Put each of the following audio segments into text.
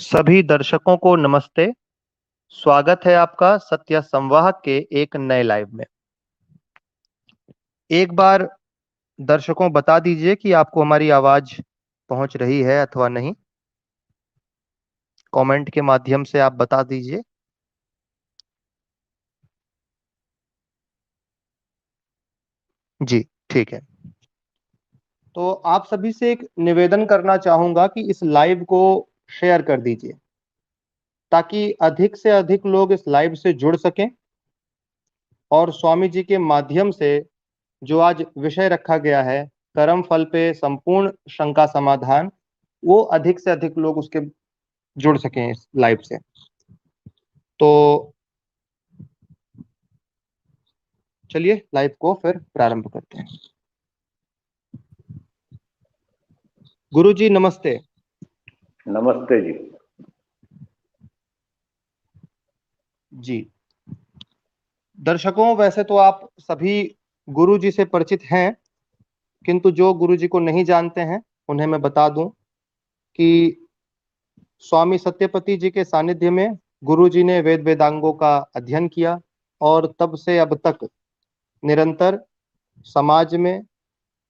सभी दर्शकों को नमस्ते। स्वागत है आपका सत्य संवाहक के एक नए लाइव में। एक बार दर्शकों बता दीजिए कि आपको हमारी आवाज पहुंच रही है अथवा नहीं। कमेंट के माध्यम से आप बता दीजिए। जी, ठीक है। तो आप सभी से एक निवेदन करना चाहूंगा कि इस लाइव को शेयर कर दीजिए ताकि अधिक से अधिक लोग इस लाइव से जुड़ सकें और स्वामी जी के माध्यम से जो आज विषय रखा गया है, कर्म फल पे संपूर्ण शंका समाधान, वो अधिक से अधिक लोग उसके जुड़ सकें इस लाइव से। तो चलिए लाइव को फिर प्रारंभ करते हैं। गुरु जी नमस्ते। नमस्ते जी। जी दर्शकों, वैसे तो आप सभी गुरु जी से परिचित हैं, किंतु जो गुरु जी को नहीं जानते हैं उन्हें मैं बता दूं कि स्वामी सत्यपति जी के सानिध्य में गुरु जी ने वेद वेदांगों का अध्ययन किया और तब से अब तक निरंतर समाज में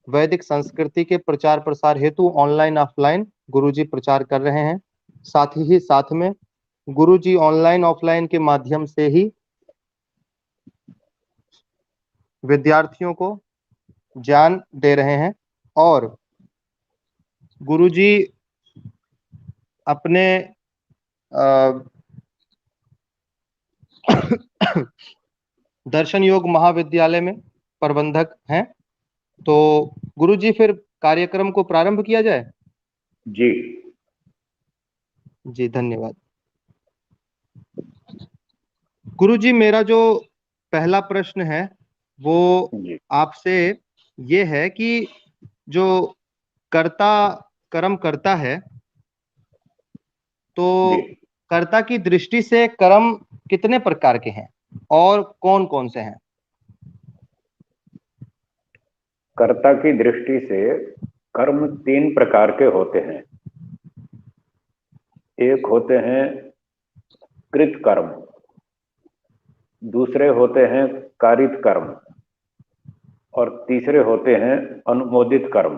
वैदिक संस्कृति के प्रचार प्रसार हेतु ऑनलाइन ऑफलाइन गुरुजी प्रचार कर रहे हैं। साथ ही साथ में गुरुजी ऑनलाइन ऑफलाइन के माध्यम से ही विद्यार्थियों को ज्ञान दे रहे हैं और गुरुजी अपने दर्शन योग महाविद्यालय में प्रबंधक हैं। तो गुरुजी फिर कार्यक्रम को प्रारंभ किया जाए। जी जी धन्यवाद। गुरुजी, मेरा जो पहला प्रश्न है वो आपसे ये है कि जो कर्ता कर्म करता है, तो कर्ता की दृष्टि से कर्म कितने प्रकार के हैं और कौन कौन से हैं? कर्ता की दृष्टि से कर्म 3 प्रकार के होते हैं। एक होते हैं कृत कर्म, दूसरे होते हैं कारित कर्म और तीसरे होते हैं अनुमोदित कर्म।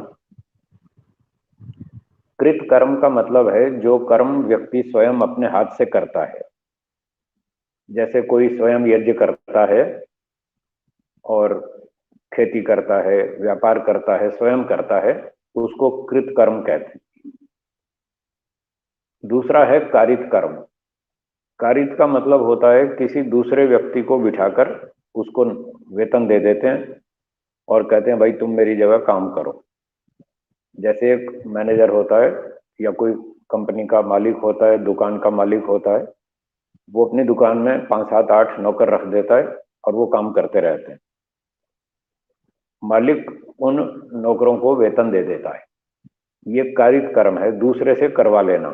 कृत कर्म का मतलब है जो कर्म व्यक्ति स्वयं अपने हाथ से करता है। जैसे कोई स्वयं यज्ञ करता है और खेती करता है, व्यापार करता है, स्वयं करता है, तो उसको कृत कर्म कहते हैं। दूसरा है कारित कर्म। कारित का मतलब होता है किसी दूसरे व्यक्ति को बिठाकर उसको वेतन दे देते हैं और कहते हैं भाई तुम मेरी जगह काम करो। जैसे एक मैनेजर होता है या कोई कंपनी का मालिक होता है, दुकान का मालिक होता है, वो अपनी दुकान में 5, 7, 8 नौकर रख देता है और वो काम करते रहते हैं। मालिक उन नौकरों को वेतन दे देता है। ये कारित कर्म है, दूसरे से करवा लेना।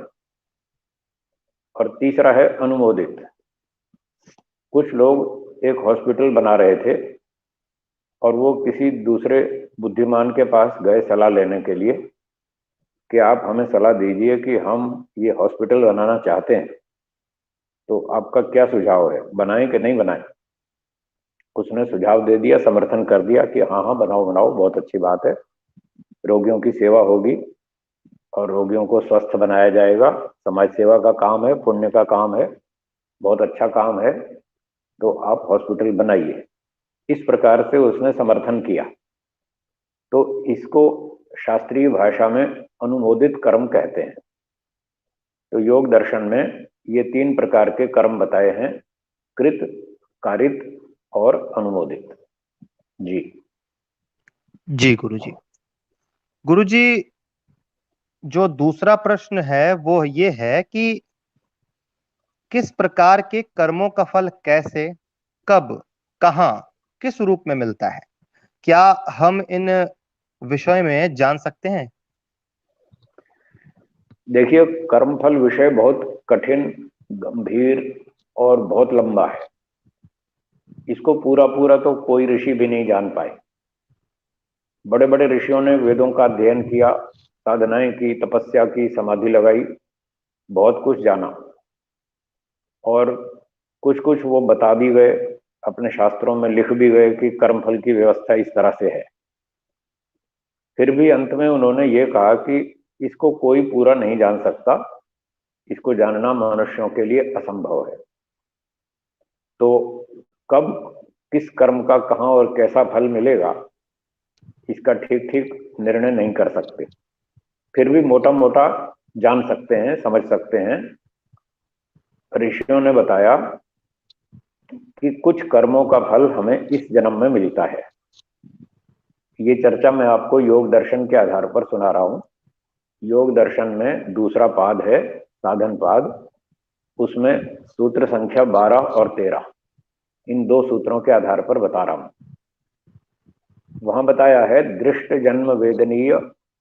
और तीसरा है अनुमोदित। कुछ लोग एक हॉस्पिटल बना रहे थे और वो किसी दूसरे बुद्धिमान के पास गए सलाह लेने के लिए कि आप हमें सलाह दीजिए कि हम ये हॉस्पिटल बनाना चाहते हैं, तो आपका क्या सुझाव है, बनाएं कि नहीं बनाएं। उसने सुझाव दे दिया, समर्थन कर दिया कि हाँ हाँ बनाओ बनाओ, बहुत अच्छी बात है, रोगियों की सेवा होगी और रोगियों को स्वस्थ बनाया जाएगा, समाज सेवा का काम है, पुण्य का काम है, बहुत अच्छा काम है, तो आप हॉस्पिटल बनाइए। इस प्रकार से उसने समर्थन किया। तो इसको शास्त्रीय भाषा में अनुमोदित कर्म कहते हैं। तो योग दर्शन में ये 3 प्रकार के कर्म बताए हैं, कृत, कारित और अनुमोदित। जी जी गुरुजी। गुरुजी, जो दूसरा प्रश्न है वो ये है कि किस प्रकार के कर्मों का फल कैसे, कब, कहां, किस रूप में मिलता है? क्या हम इन विषय में जान सकते हैं? देखिए, कर्मफल विषय बहुत कठिन, गंभीर और बहुत लंबा है। इसको पूरा पूरा तो कोई ऋषि भी नहीं जान पाए। बड़े बड़े ऋषियों ने वेदों का अध्ययन किया, साधनाएं की, तपस्या की, समाधि लगाई, बहुत कुछ जाना, और कुछ कुछ वो बता भी गए, अपने शास्त्रों में लिख भी गए कि कर्मफल की व्यवस्था इस तरह से है। फिर भी अंत में उन्होंने ये कहा कि इसको कोई पूरा नहीं जान सकता, इसको जानना मनुष्यों के लिए असंभव है। तो कब किस कर्म का कहाँ और कैसा फल मिलेगा, इसका ठीक ठीक निर्णय नहीं कर सकते। फिर भी मोटा मोटा जान सकते हैं, समझ सकते हैं। ऋषियों ने बताया कि कुछ कर्मों का फल हमें इस जन्म में मिलता है। ये चर्चा मैं आपको योग दर्शन के आधार पर सुना रहा हूं। योग दर्शन में दूसरा पाद है साधन पाद, उसमें सूत्र संख्या 12 और 13, इन दो सूत्रों के आधार पर बता रहा हूं। वहां बताया है दृष्ट जन्म वेदनीय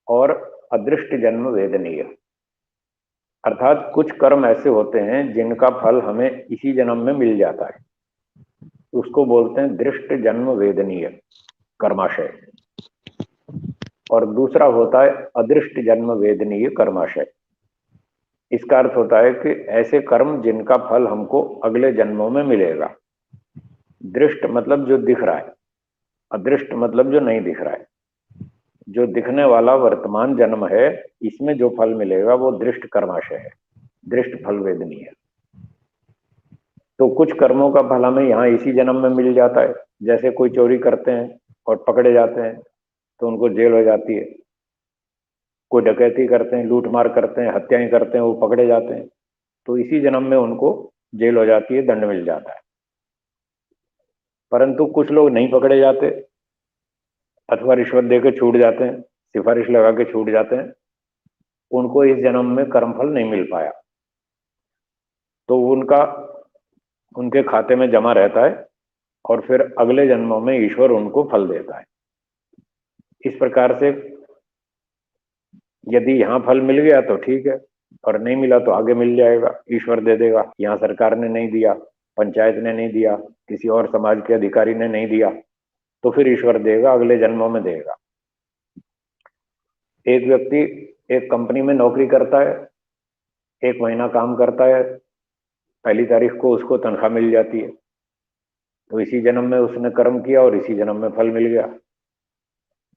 और अदृष्ट जन्म वेदनीय। अर्थात कुछ कर्म ऐसे होते हैं जिनका फल हमें इसी जन्म में मिल जाता है, उसको बोलते हैं दृष्ट जन्म वेदनीय कर्माशय। और दूसरा होता है अदृष्ट जन्म वेदनीय कर्माशय। इसका अर्थ होता है कि ऐसे कर्म जिनका फल हमको अगले जन्मों में मिलेगा। दृष्ट मतलब जो दिख रहा है, अदृष्ट मतलब जो नहीं दिख रहा है। जो दिखने वाला वर्तमान जन्म है, इसमें जो फल मिलेगा वो दृष्ट कर्माशय है, दृष्ट फल वेदनीय है। तो कुछ कर्मों का फल हमें यहाँ इसी जन्म में मिल जाता है। जैसे कोई चोरी करते हैं और पकड़े जाते हैं तो उनको जेल हो जाती है। कोई डकैती करते हैं, लूट मार करते हैं, हत्याएं करते हैं, वो पकड़े जाते हैं तो इसी जन्म में उनको जेल हो जाती है, दंड मिल जाता है। परंतु कुछ लोग नहीं पकड़े जाते अथवा रिश्वत देकर छूट जाते हैं, सिफारिश लगा के छूट जाते हैं, उनको इस जन्म में कर्मफल नहीं मिल पाया, तो उनका उनके खाते में जमा रहता है और फिर अगले जन्मों में ईश्वर उनको फल देता है। इस प्रकार से यदि यहाँ फल मिल गया तो ठीक है, और नहीं मिला तो आगे मिल जाएगा, ईश्वर दे देगा। यहाँ सरकार ने नहीं दिया, पंचायत ने नहीं दिया, किसी और समाज के अधिकारी ने नहीं दिया, तो फिर ईश्वर देगा, अगले जन्मों में देगा। एक व्यक्ति एक कंपनी में नौकरी करता है, 1 महीना काम करता है, पहली तारीख को उसको तनख्वाह मिल जाती है, तो इसी जन्म में उसने कर्म किया और इसी जन्म में फल मिल गया।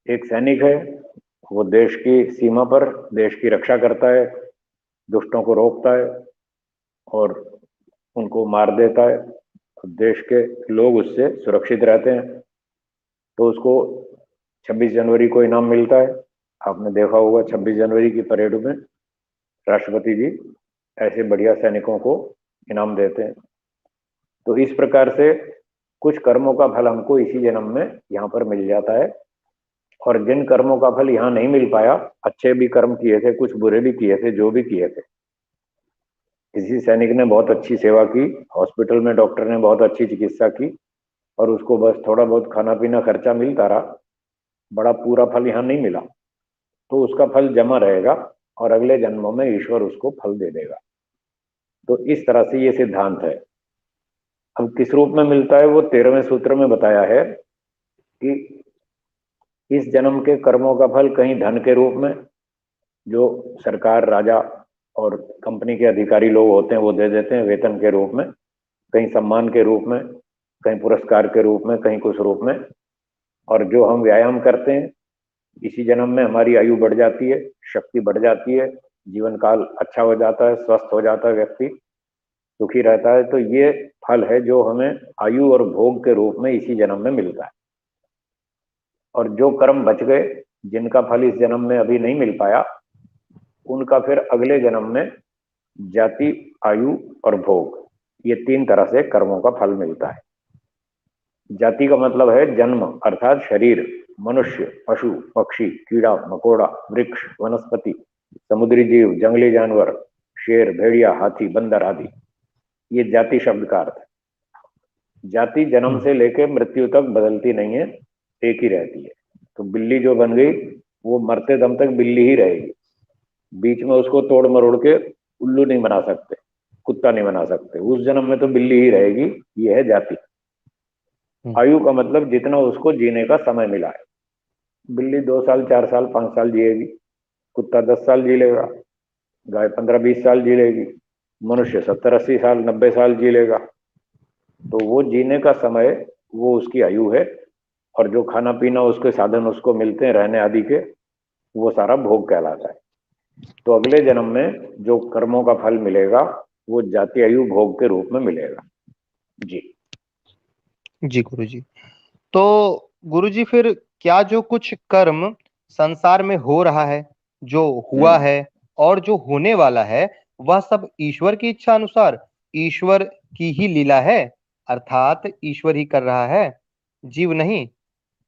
एक सैनिक है, वो देश की सीमा पर देश की रक्षा करता है, दुष्टों को रोकता है और उनको मार देता है, तो देश के लोग उससे सुरक्षित रहते हैं। तो उसको 26 जनवरी को इनाम मिलता है। आपने देखा होगा 26 जनवरी की परेड में राष्ट्रपति जी ऐसे बढ़िया सैनिकों को इनाम देते हैं। तो इस प्रकार से कुछ कर्मों का फल हमको इसी जन्म में यहाँ पर मिल जाता है, और जिन कर्मों का फल यहाँ नहीं मिल पाया, अच्छे भी कर्म किए थे, कुछ बुरे भी किए थे, जो भी किए थे, किसी सैनिक ने बहुत अच्छी सेवा की, हॉस्पिटल में डॉक्टर ने बहुत अच्छी चिकित्सा की, और उसको बस थोड़ा बहुत खाना पीना खर्चा मिलता रहा, बड़ा पूरा फल यहाँ नहीं मिला, तो उसका फल जमा रहेगा और अगले जन्मों में ईश्वर उसको फल दे देगा। तो इस तरह से ये सिद्धांत है। अब किस रूप में मिलता है वो 13वें सूत्र में बताया है कि इस जन्म के कर्मों का फल कहीं धन के रूप में, जो सरकार, राजा और कंपनी के अधिकारी लोग होते हैं वो दे देते हैं वेतन के रूप में, कहीं सम्मान के रूप में, कहीं पुरस्कार के रूप में, कहीं कुछ रूप में। और जो हम व्यायाम करते हैं, इसी जन्म में हमारी आयु बढ़ जाती है, शक्ति बढ़ जाती है, जीवन काल अच्छा हो जाता है, स्वस्थ हो जाता है, व्यक्ति सुखी रहता है। तो ये फल है जो हमें आयु और भोग के रूप में इसी जन्म में मिलता है। और जो कर्म बच गए, जिनका फल इस जन्म में अभी नहीं मिल पाया, उनका फिर अगले जन्म में जाति, आयु और भोग, ये 3 तरह से कर्मों का फल मिलता है। जाति का मतलब है जन्म अर्थात शरीर, मनुष्य, पशु, पक्षी, कीड़ा मकोड़ा, वृक्ष, वनस्पति, समुद्री जीव, जंगली जानवर, शेर, भेड़िया, हाथी, बंदर आदि, ये जाति शब्द का अर्थ है। जाति जन्म से लेकर मृत्यु तक बदलती नहीं है, एक ही रहती है। तो बिल्ली जो बन गई वो मरते दम तक बिल्ली ही रहेगी, बीच में उसको तोड़ मरोड़ के उल्लू नहीं बना सकते, कुत्ता नहीं बना सकते, उस जन्म में तो बिल्ली ही रहेगी। ये है जाति। आयु का मतलब जितना उसको जीने का समय मिला है। बिल्ली 2 साल, 4 साल, 5 साल जिएगी, कुत्ता 10 साल जी लेगा, गाय 15-20 साल जी लेगी, मनुष्य 70-80 साल 90 साल जी लेगा। तो वो जीने का समय, वो उसकी आयु है, और जो खाना पीना उसके साधन उसको मिलते हैं रहने आदि के, वो सारा भोग कहलाता है। तो अगले जन्म में जो कर्मों का फल मिलेगा वो जाति आयु भोग के रूप में मिलेगा। जी जी गुरुजी। तो गुरुजी फिर क्या जो कुछ कर्म संसार में हो रहा है, जो हुआ हम्म है और जो होने वाला है, वह सब ईश्वर की इच्छा अनुसार, ईश्वर की ही लीला है, अर्थात ईश्वर ही कर रहा है, जीव नहीं?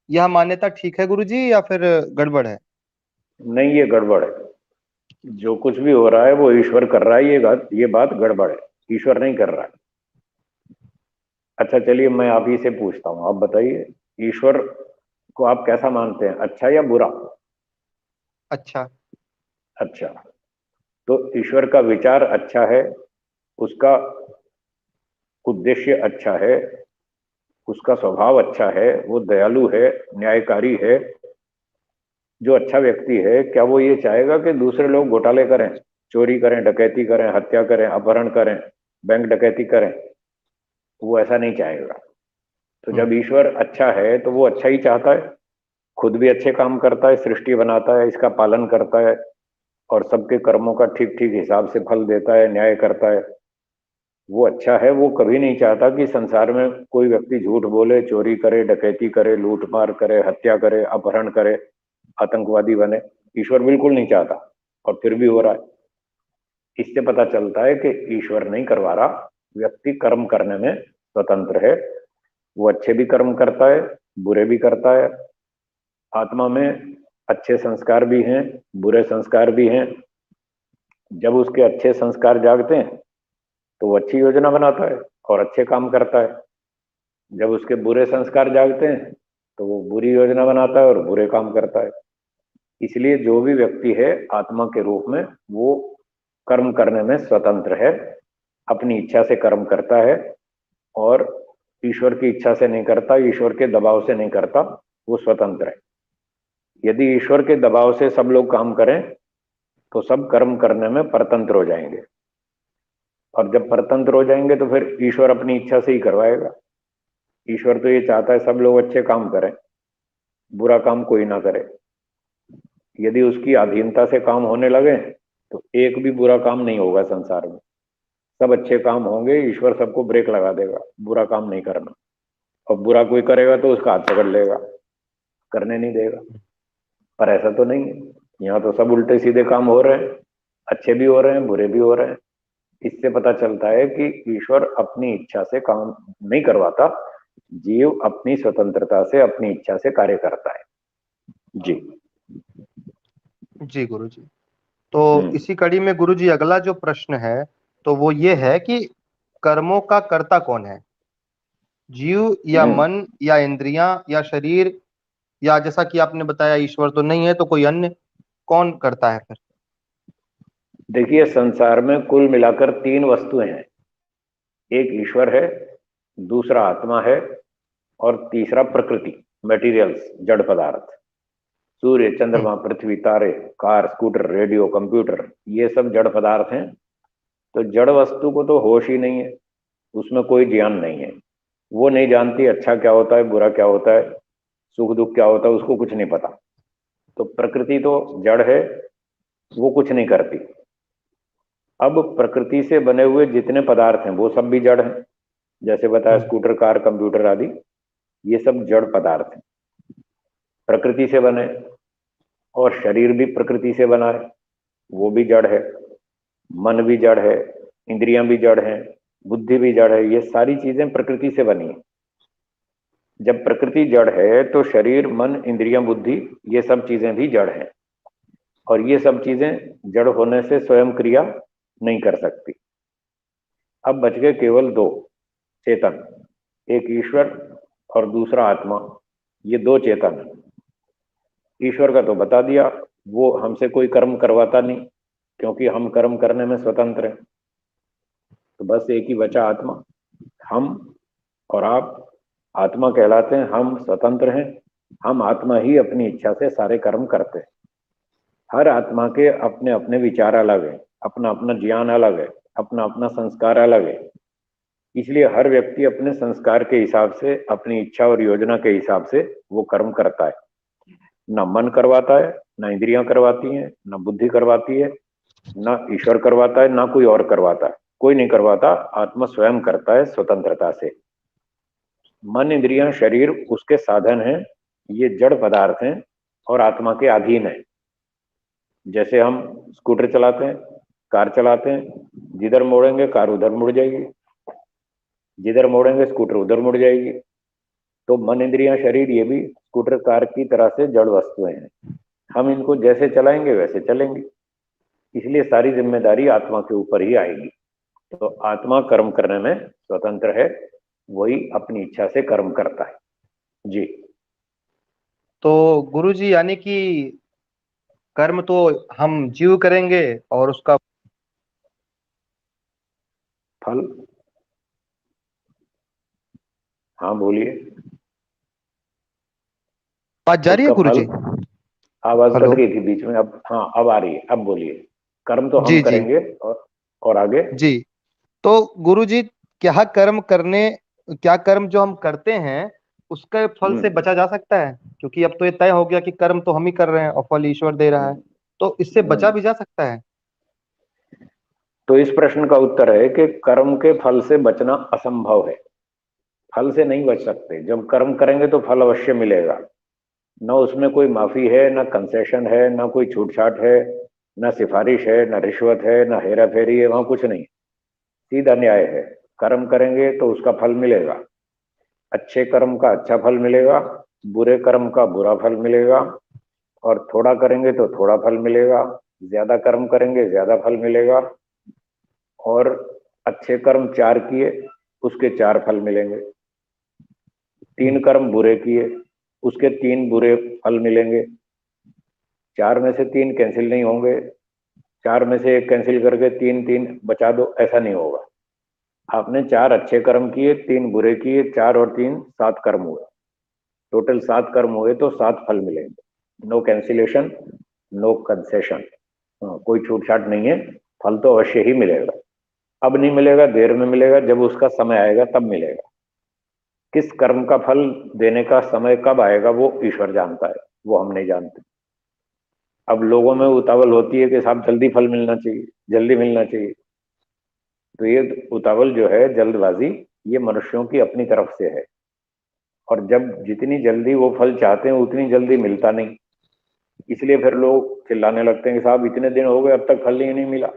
यह मान्यता ठीक है गुरुजी या फिर गड़बड़ है? नहीं, ये गड़बड़ है। जो कुछ भी हो रहा है वो ईश्वर कर रहा है, ये बात गड़बड़ है। ईश्वर नहीं कर रहा है। अच्छा चलिए, मैं आप ही से पूछता हूँ, आप बताइए, ईश्वर को आप कैसा मानते हैं, अच्छा या बुरा? अच्छा। अच्छा। तो ईश्वर का विचार अच्छा है, उसका उद्देश्य अच्छा है, उसका स्वभाव अच्छा है, वो दयालु है, न्यायकारी है। जो अच्छा व्यक्ति है, क्या वो ये चाहेगा कि दूसरे लोग घोटाले करें, चोरी करें, डकैती करें, हत्या करें, अपहरण करें, बैंक डकैती करें? वो ऐसा नहीं चाहेगा। तो हम्म। जब ईश्वर अच्छा है तो वो अच्छा ही चाहता है, खुद भी अच्छे काम करता है, सृष्टि बनाता है, इसका पालन करता है, और सबके कर्मों का ठीक ठीक हिसाब से फल देता है, न्याय करता है। वो अच्छा है, वो कभी नहीं चाहता कि संसार में कोई व्यक्ति झूठ बोले, चोरी करे, डकैती करे, लूटमार करे, हत्या करे, अपहरण करे, आतंकवादी बने। ईश्वर बिल्कुल नहीं चाहता, और फिर भी हो रहा है। इससे पता चलता है कि ईश्वर नहीं करवा रहा, व्यक्ति कर्म करने में स्वतंत्र है। वो अच्छे भी कर्म करता है, बुरे भी करता है। आत्मा में अच्छे संस्कार भी हैं, बुरे संस्कार भी हैं। जब उसके अच्छे संस्कार जागते हैं तो वो अच्छी योजना बनाता है और अच्छे काम करता है। जब उसके बुरे संस्कार जागते हैं तो वो बुरी योजना बनाता है और बुरे काम करता है। इसलिए जो भी व्यक्ति है आत्मा के रूप में, वो कर्म करने में स्वतंत्र है, अपनी इच्छा से कर्म करता है, और ईश्वर की इच्छा से नहीं करता, ईश्वर के दबाव से नहीं करता। वो स्वतंत्र है। यदि ईश्वर के दबाव से सब लोग काम करें तो सब कर्म करने में परतंत्र हो जाएंगे, और जब परतंत्र हो जाएंगे तो फिर ईश्वर अपनी इच्छा से ही करवाएगा। ईश्वर तो ये चाहता है सब लोग अच्छे काम करें, बुरा काम कोई ना करे। यदि उसकी अधीनता से काम होने लगे तो एक भी बुरा काम नहीं होगा संसार में, सब अच्छे काम होंगे। ईश्वर सबको ब्रेक लगा देगा, बुरा काम नहीं करना। और बुरा कोई करेगा तो उसका हाथ पकड़ लेगा, करने नहीं देगा। पर ऐसा तो नहीं है, यहाँ तो सब उल्टे सीधे काम हो रहे हैं, अच्छे भी हो रहे हैं, बुरे भी हो रहे हैं। इससे पता चलता है कि ईश्वर अपनी इच्छा से काम नहीं करवाता, जीव अपनी स्वतंत्रता से, अपनी इच्छा से कार्य करता है। जी। जी गुरुजी। तो हम्म इसी कड़ी में गुरुजी अगला जो प्रश्न है, तो वो ये है कि कर्मों का कर्ता कौन है? जीव या हम्म मन या इंद्रियां या शरीर, या जैसा कि आपने बताया ईश्वर तो नहीं है तो कोई अन्य? कौन करता है फिर? देखिए, संसार में कुल मिलाकर तीन वस्तुएं हैं। एक ईश्वर है, दूसरा आत्मा है, और तीसरा प्रकृति, मटेरियल्स, जड़ पदार्थ। सूर्य, हम्म। चंद्रमा, पृथ्वी, तारे, कार, स्कूटर, रेडियो, कंप्यूटर, ये सब जड़ पदार्थ हैं। तो जड़ वस्तु को तो होश ही नहीं है, उसमें कोई ज्ञान नहीं है। वो नहीं जानती अच्छा क्या होता है, बुरा क्या होता है, सुख दुख क्या होता है, उसको कुछ नहीं पता। तो प्रकृति तो जड़ है, वो कुछ नहीं करती। अब प्रकृति से बने हुए जितने पदार्थ हैं वो सब भी जड़ हैं। जैसे बताया, हम्म। स्कूटर, कार, कंप्यूटर आदि, ये सब जड़ पदार्थ हैं, प्रकृति से बने। और शरीर भी प्रकृति से बना है, वो भी जड़ है। मन भी जड़ है, इंद्रियां भी जड़ हैं, बुद्धि भी जड़ है। ये सारी चीजें प्रकृति से बनी है। जब प्रकृति जड़ है तो शरीर, मन, इंद्रियां, बुद्धि, ये सब चीजें भी जड़ हैं। और ये सब चीजें जड़ होने से स्वयं क्रिया नहीं कर सकती। अब बच गए केवल दो चेतन, एक ईश्वर और दूसरा आत्मा। ये दो चेतन हैं। ईश्वर का तो बता दिया, वो हमसे कोई कर्म करवाता नहीं, क्योंकि हम कर्म करने में स्वतंत्र हैं। तो बस एक ही बचा, आत्मा। हम और आप आत्मा कहलाते हैं, हम स्वतंत्र हैं। हम आत्मा ही अपनी इच्छा से सारे कर्म करते हैं। हर आत्मा के अपने अपने विचार अलग हैं, अपना अपना ज्ञान अलग है, अपना अपना संस्कार अलग है। इसलिए हर व्यक्ति अपने संस्कार के हिसाब से, अपनी इच्छा और योजना के हिसाब से वो कर्म करता है। ना मन करवाता है, ना इंद्रियां करवाती हैं, ना बुद्धि करवाती है, ना ईश्वर करवाता है, ना कोई और करवाता है। कोई नहीं करवाता, आत्मा स्वयं करता है स्वतंत्रता से। मन, इंद्रियां, शरीर उसके साधन हैं, ये जड़ पदार्थ हैं और आत्मा के अधीन है। जैसे हम स्कूटर चलाते हैं, कार चलाते हैं, जिधर मोड़ेंगे कार उधर मुड़ जाएगी, जिधर मोड़ेंगे स्कूटर उधर मुड़ जाएगी। तो मन, इंद्रियां, शरीर ये भी स्कूटर कार की तरह से जड़ वस्तुएं हैं। हम इनको जैसे चलाएंगे वैसे चलेंगे। इसलिए सारी जिम्मेदारी आत्मा के ऊपर ही आएगी। तो आत्मा कर्म करने में स्वतंत्र है, वही अपनी इच्छा से कर्म करता है। जी। तो गुरु जी यानी कि कर्म तो हम जीव करेंगे और उसका फल? हाँ बोलिए। बात जारी है उसका गुरु फल? जी। आवाज कट हेलो। गई थी बीच में, अब हाँ अब आ रही है, अब बोलिए। कर्म तो हम जी जी करेंगे, और आगे? जी। तो गुरु जी, क्या कर्म जो हम करते हैं उसके फल से हम्म बचा जा सकता है? क्योंकि अब तो ये तय हो गया कि कर्म तो हम ही कर रहे हैं और फल ईश्वर दे रहा है। हम्म तो इससे बचा हम्म। भी जा सकता है? तो इस प्रश्न का उत्तर है कि कर्म के फल से बचना असंभव है। फल से नहीं बच सकते। जब कर्म करेंगे तो फल अवश्य मिलेगा। न उसमें कोई माफी है, न कंसेशन है, न कोई छूट छाट है, न सिफारिश है, न रिश्वत है, न हेरा फेरी है, वहां कुछ नहीं। सीधा न्याय है। कर्म करेंगे तो उसका फल मिलेगा। अच्छे कर्म का अच्छा फल मिलेगा, बुरे कर्म का बुरा फल मिलेगा। और थोड़ा करेंगे तो थोड़ा फल मिलेगा, ज्यादा कर्म करेंगे ज्यादा फल मिलेगा। और अच्छे कर्म 4 किए, उसके 4 फल मिलेंगे। 3 कर्म बुरे किए, उसके 3 बुरे फल मिलेंगे। 4 में से 3 कैंसिल नहीं होंगे। 4 में से 1 कैंसिल करके 3 3 बचा दो, ऐसा नहीं होगा। आपने 4 अच्छे कर्म किए, 3 बुरे किए, 4 और 3 7 कर्म हुए। टोटल 7 कर्म हुए तो 7 फल मिलेंगे। No cancellation, no concession. कोई छूट छाट नहीं है। फल तो अवश्य ही मिलेगा। अब नहीं मिलेगा, देर में मिलेगा, जब उसका समय आएगा तब मिलेगा। किस कर्म का फल देने का समय कब आएगा वो ईश्वर जानता है, वो हम नहीं जानते। अब लोगों में उतावल होती है कि साहब जल्दी फल मिलना चाहिए, जल्दी मिलना चाहिए। तो ये उतावल जो है, जल्दबाजी, ये मनुष्यों की अपनी तरफ से है। और जब जितनी जल्दी वो फल चाहते हैं उतनी जल्दी मिलता नहीं। इसलिए फिर लोग चिल्लाने लगते हैं कि साहब इतने दिन हो गए अब तक फल ही नहीं मिला,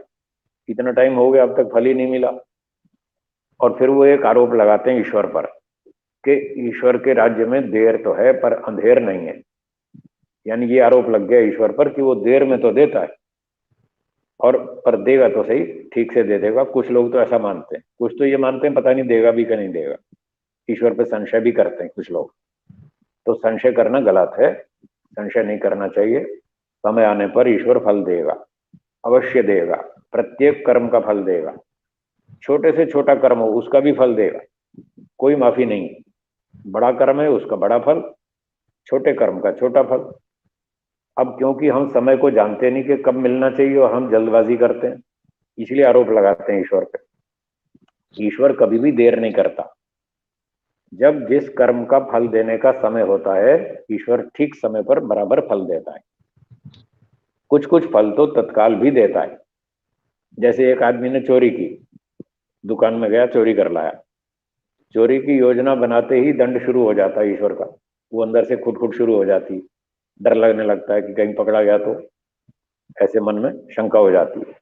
इतना टाइम हो गया अब तक फल ही नहीं मिला। और फिर वो एक आरोप लगाते हैं ईश्वर पर कि ईश्वर के राज्य में देर तो है पर अंधेर नहीं है। यानी ये आरोप लग गया ईश्वर पर कि वो देर में तो देता है और पर देगा तो सही, ठीक से दे देगा। कुछ लोग तो ऐसा मानते हैं, कुछ तो ये मानते हैं पता नहीं देगा भी कि नहीं देगा। ईश्वर पे संशय भी करते हैं कुछ लोग। तो संशय करना गलत है, संशय नहीं करना चाहिए। समय आने पर ईश्वर फल देगा, अवश्य देगा। प्रत्येक कर्म का फल देगा। छोटे से छोटा कर्म हो उसका भी फल देगा, कोई माफी नहीं। बड़ा कर्म है उसका बड़ा फल, छोटे कर्म का छोटा फल। अब क्योंकि हम समय को जानते नहीं कि कब मिलना चाहिए और हम जल्दबाजी करते हैं, इसलिए आरोप लगाते हैं ईश्वर पे। ईश्वर कभी भी देर नहीं करता। जब जिस कर्म का फल देने का समय होता है, ईश्वर ठीक समय पर बराबर फल देता है। कुछ कुछ फल तो तत्काल भी देता है। जैसे एक आदमी ने चोरी की, दुकान में गया चोरी कर लाया। चोरी की योजना बनाते ही दंड शुरू हो जाता है ईश्वर का। वो अंदर से खुद खुद शुरू हो जाती, डर लगने लगता है कि कहीं पकड़ा गया तो, ऐसे मन में शंका हो जाती है।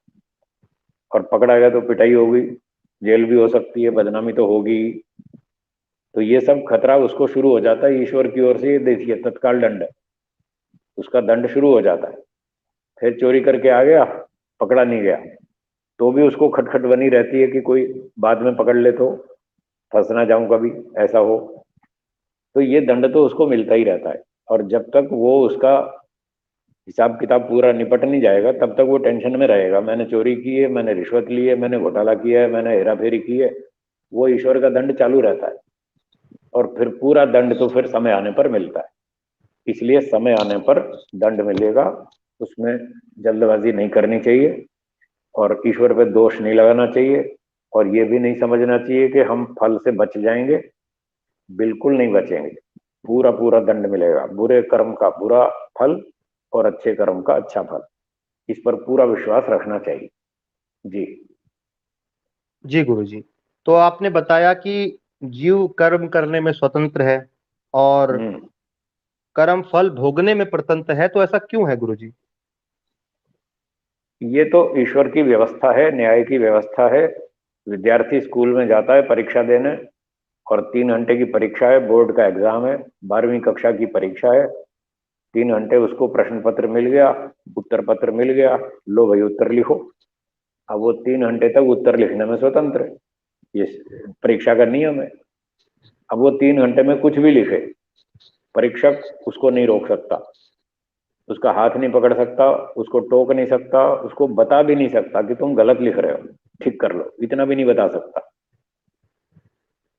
और पकड़ा गया तो पिटाई होगी, जेल भी हो सकती है, बदनामी तो होगी। तो ये सब खतरा उसको शुरू हो जाता है ईश्वर की ओर से। ये देखिए तत्काल दंड है, उसका दंड शुरू हो जाता है। फिर चोरी करके आ गया, पकड़ा नहीं गया, तो भी उसको खटखट बनी रहती है कि कोई बाद में पकड़ ले तो फंस ना जाऊं कभी, ऐसा हो। तो ये दंड तो उसको मिलता ही रहता है। और जब तक वो उसका हिसाब किताब पूरा निपट नहीं जाएगा तब तक वो टेंशन में रहेगा। मैंने चोरी की है, मैंने रिश्वत ली है, मैंने घोटाला किया है, मैंने हेरा फेरी की है। वो ईश्वर का दंड चालू रहता है। और फिर पूरा दंड तो फिर समय आने पर मिलता है। इसलिए समय आने पर दंड मिलेगा, उसमें जल्दबाजी नहीं करनी चाहिए। और ईश्वर पे दोष नहीं लगाना चाहिए, और ये भी नहीं समझना चाहिए कि हम फल से बच जाएंगे। बिल्कुल नहीं बचेंगे, पूरा पूरा दंड मिलेगा, बुरे कर्म का बुरा फल और अच्छे कर्म का अच्छा फल। इस पर पूरा विश्वास रखना चाहिए। जी। जी गुरु जी, तो आपने बताया कि जीव कर्म करने में स्वतंत्र है और हम्म। कर्म फल भोगने में प्रतंत्र है, तो ऐसा क्यों है गुरु जी? ये तो ईश्वर की व्यवस्था है, न्याय की व्यवस्था है। विद्यार्थी स्कूल में जाता है परीक्षा देने, और 3 घंटे की परीक्षा है, बोर्ड का एग्जाम है, 12वीं कक्षा की परीक्षा है। 3 घंटे उसको प्रश्न पत्र मिल गया, उत्तर पत्र मिल गया, लो भाई उत्तर लिखो। अब वो 3 घंटे तक उत्तर लिखने में स्वतंत्र है, ये परीक्षा का नियम है। अब वो 3 घंटे में कुछ भी लिखे, परीक्षक उसको नहीं रोक सकता, उसका हाथ नहीं पकड़ सकता, उसको टोक नहीं सकता, उसको बता भी नहीं सकता कि तुम गलत लिख रहे हो, ठीक कर लो, इतना भी नहीं बता सकता।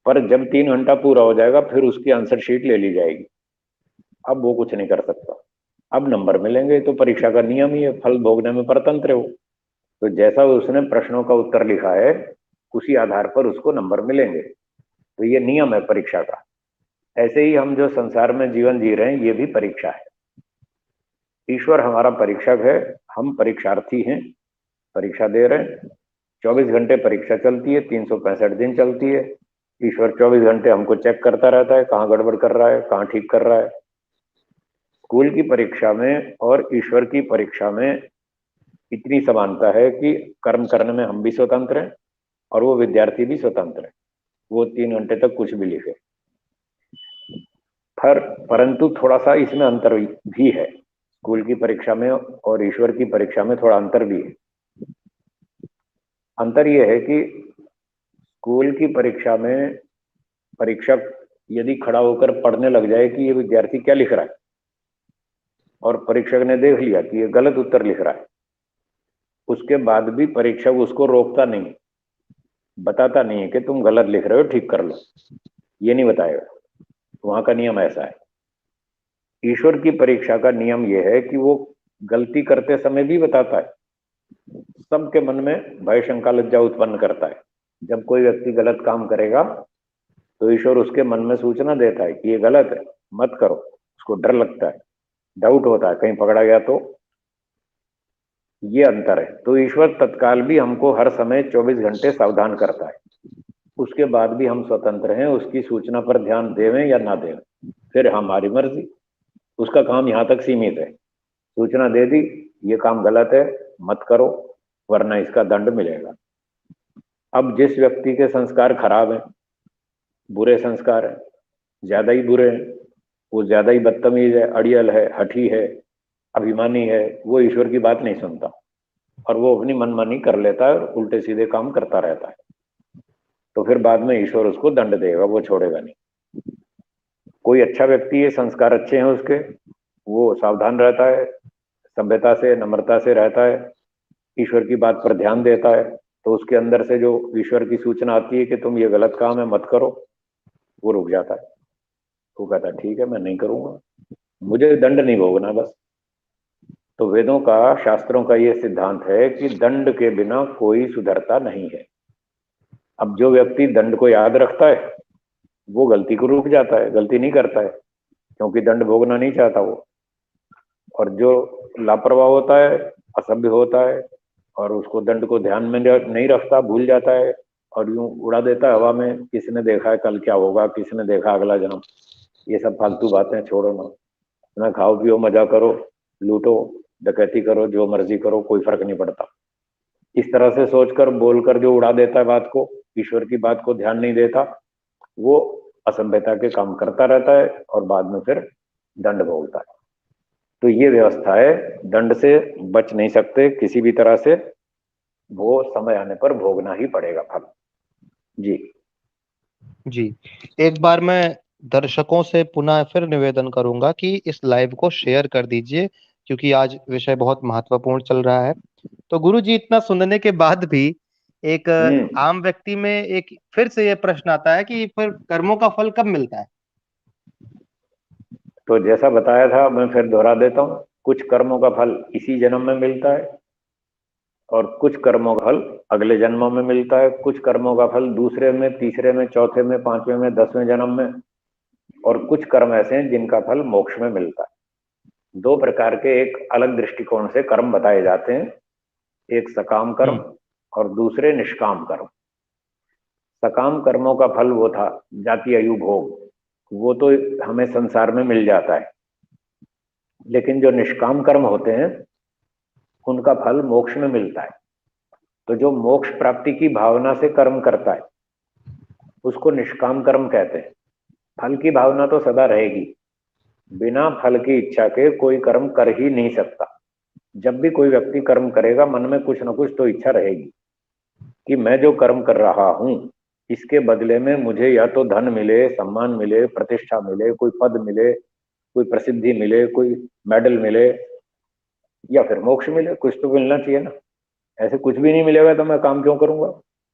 पर जब 3 घंटा पूरा हो जाएगा फिर उसकी आंसर शीट ले ली जाएगी। अब वो कुछ नहीं कर सकता, अब नंबर मिलेंगे। तो परीक्षा का नियम ही है, फल भोगने में परतंत्र है वो। तो जैसा उसने प्रश्नों का उत्तर लिखा है, उसी आधार पर उसको नंबर मिलेंगे। तो ये नियम है परीक्षा का। ऐसे ही हम जो संसार में जीवन जी रहे हैं, ये भी परीक्षा है। ईश्वर हमारा परीक्षक है, हम परीक्षार्थी हैं, परीक्षा दे रहे हैं। 24 घंटे परीक्षा चलती है, 365 दिन चलती है। ईश्वर 24 घंटे हमको चेक करता रहता है, कहाँ गड़बड़ कर रहा है, कहाँ ठीक कर रहा है। स्कूल की परीक्षा में और ईश्वर की परीक्षा में इतनी समानता है कि कर्म करने में हम भी स्वतंत्र हैं और वो विद्यार्थी भी स्वतंत्र है। वो 3 घंटे तक कुछ भी लिखे। पर परंतु थोड़ा सा इसमें अंतर भी है, स्कूल की परीक्षा में और ईश्वर की परीक्षा में थोड़ा अंतर भी है। अंतर यह है कि स्कूल की परीक्षा में परीक्षक यदि खड़ा होकर पढ़ने लग जाए कि ये विद्यार्थी क्या लिख रहा है, और परीक्षक ने देख लिया कि ये गलत उत्तर लिख रहा है, उसके बाद भी परीक्षक उसको रोकता नहीं, बताता नहीं है कि तुम गलत लिख रहे हो, ठीक कर लो, ये नहीं बताएगा। वहां का नियम ऐसा है। ईश्वर की परीक्षा का नियम यह है कि वो गलती करते समय भी बताता है, सबके मन में भय शंका लज्जा उत्पन्न करता है। जब कोई व्यक्ति गलत काम करेगा तो ईश्वर उसके मन में सूचना देता है कि ये गलत है, मत करो। उसको डर लगता है, डाउट होता है कहीं पकड़ा गया तो। ये अंतर है। तो ईश्वर तत्काल भी हमको हर समय 24 घंटे सावधान करता है, उसके बाद भी हम स्वतंत्र हैं, उसकी सूचना पर ध्यान देवें या ना देवें, फिर हमारी मर्जी। उसका काम यहाँ तक सीमित है, सूचना दे दी ये काम गलत है, मत करो, वरना इसका दंड मिलेगा। अब जिस व्यक्ति के संस्कार खराब हैं, बुरे संस्कार हैं, ज्यादा ही बुरे हैं, वो ज्यादा ही बदतमीज है, अड़ियल है, हठी है, अभिमानी है, वो ईश्वर की बात नहीं सुनता और वो अपनी मनमानी कर लेता है और उल्टे सीधे काम करता रहता है। तो फिर बाद में ईश्वर उसको दंड देगा, वो छोड़ेगा नहीं। कोई अच्छा व्यक्ति है, संस्कार अच्छे हैं उसके, वो सावधान रहता है, सभ्यता से नम्रता से रहता है, ईश्वर की बात पर ध्यान देता है, तो उसके अंदर से जो ईश्वर की सूचना आती है कि तुम ये गलत काम है मत करो, वो रुक जाता है। वो कहता है ठीक है मैं नहीं करूंगा, मुझे दंड नहीं भोगना बस। तो वेदों का, शास्त्रों का ये सिद्धांत है कि दंड के बिना कोई सुधरता नहीं है। अब जो व्यक्ति दंड को याद रखता है वो गलती को रुक जाता है, गलती नहीं करता है, क्योंकि दंड भोगना नहीं चाहता वो। और जो लापरवाह होता है, असभ्य होता है, और उसको दंड को ध्यान में नहीं रखता, भूल जाता है और यूं उड़ा देता है हवा में, किसने देखा है कल क्या होगा, किसने देखा अगला जन्म, ये सब फालतू बातें छोड़ो ना। अपना खाओ पियो मजा करो, लूटो, डकैती करो, जो मर्जी करो, कोई फर्क नहीं पड़ता। इस तरह से सोचकर बोलकर जो उड़ा देता है बात को, ईश्वर की बात को ध्यान नहीं देता, वो असभ्यता के काम करता रहता है और बाद में फिर दंड भोगता है। तो ये व्यवस्था है, दंड से बच नहीं सकते किसी भी तरह से, वो समय आने पर भोगना ही पड़ेगा फल। जी। जी, एक बार मैं दर्शकों से पुनः फिर निवेदन करूंगा कि इस लाइव को शेयर कर दीजिए, क्योंकि आज विषय बहुत महत्वपूर्ण चल रहा है। तो गुरु जी, इतना सुनने के बाद भी एक हम्म। आम व्यक्ति में एक फिर से ये प्रश्न आता है कि फिर कर्मों का फल कब मिलता है? तो जैसा बताया था मैं फिर दोहरा देता हूँ, कुछ कर्मों का फल इसी जन्म में मिलता है, और कुछ कर्मों का फल अगले जन्मों में मिलता है, कुछ कर्मों का फल दूसरे में, तीसरे में, चौथे में, पांचवें में, 10वें जन्म में, और कुछ कर्म ऐसे हैं जिनका फल मोक्ष में मिलता है। दो प्रकार के एक अलग दृष्टिकोण से कर्म बताए जाते हैं, एक सकाम कर्म और दूसरे निष्काम कर्म। सकाम कर्मों का फल वो था जाति आयु भोग, वो तो हमें संसार में मिल जाता है, लेकिन जो निष्काम कर्म होते हैं उनका फल मोक्ष में मिलता है। तो जो मोक्ष प्राप्ति की भावना से कर्म करता है उसको निष्काम कर्म कहते हैं। फल की भावना तो सदा रहेगी, बिना फल की इच्छा के कोई कर्म कर ही नहीं सकता। जब भी कोई व्यक्ति कर्म करेगा मन में कुछ ना कुछ तो इच्छा रहेगी कि मैं जो कर्म कर रहा हूं इसके बदले में मुझे या तो धन मिले, सम्मान मिले, प्रतिष्ठा मिले, कोई पद मिले, कोई प्रसिद्धि मिले, कोई मेडल मिले, या फिर मोक्ष मिले। कुछ तो मिलना चाहिए ना। ऐसे कुछ भी नहीं मिलेगा तो मैं काम क्यों करूंगा?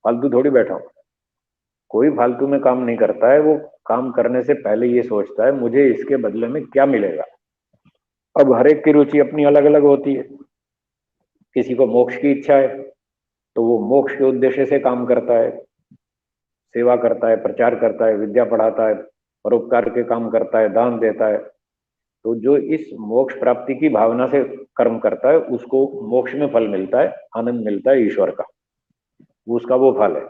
फालतू थोड़ी बैठा हूं। कोई फालतू में काम नहीं करता है, वो काम करने से पहले ये सोचता है मुझे इसके बदले में क्या मिलेगा। अब हर एक की रुचि अपनी अलग अलग होती है। किसी को मोक्ष की इच्छा है तो वो मोक्ष के उद्देश्य से काम करता है, सेवा करता है, प्रचार करता है, विद्या पढ़ाता है, परोपकार के काम करता है, दान देता है। तो जो इस मोक्ष प्राप्ति की भावना से कर्म करता है उसको मोक्ष में फल मिलता है, आनंद मिलता है ईश्वर का, उसका वो फल है।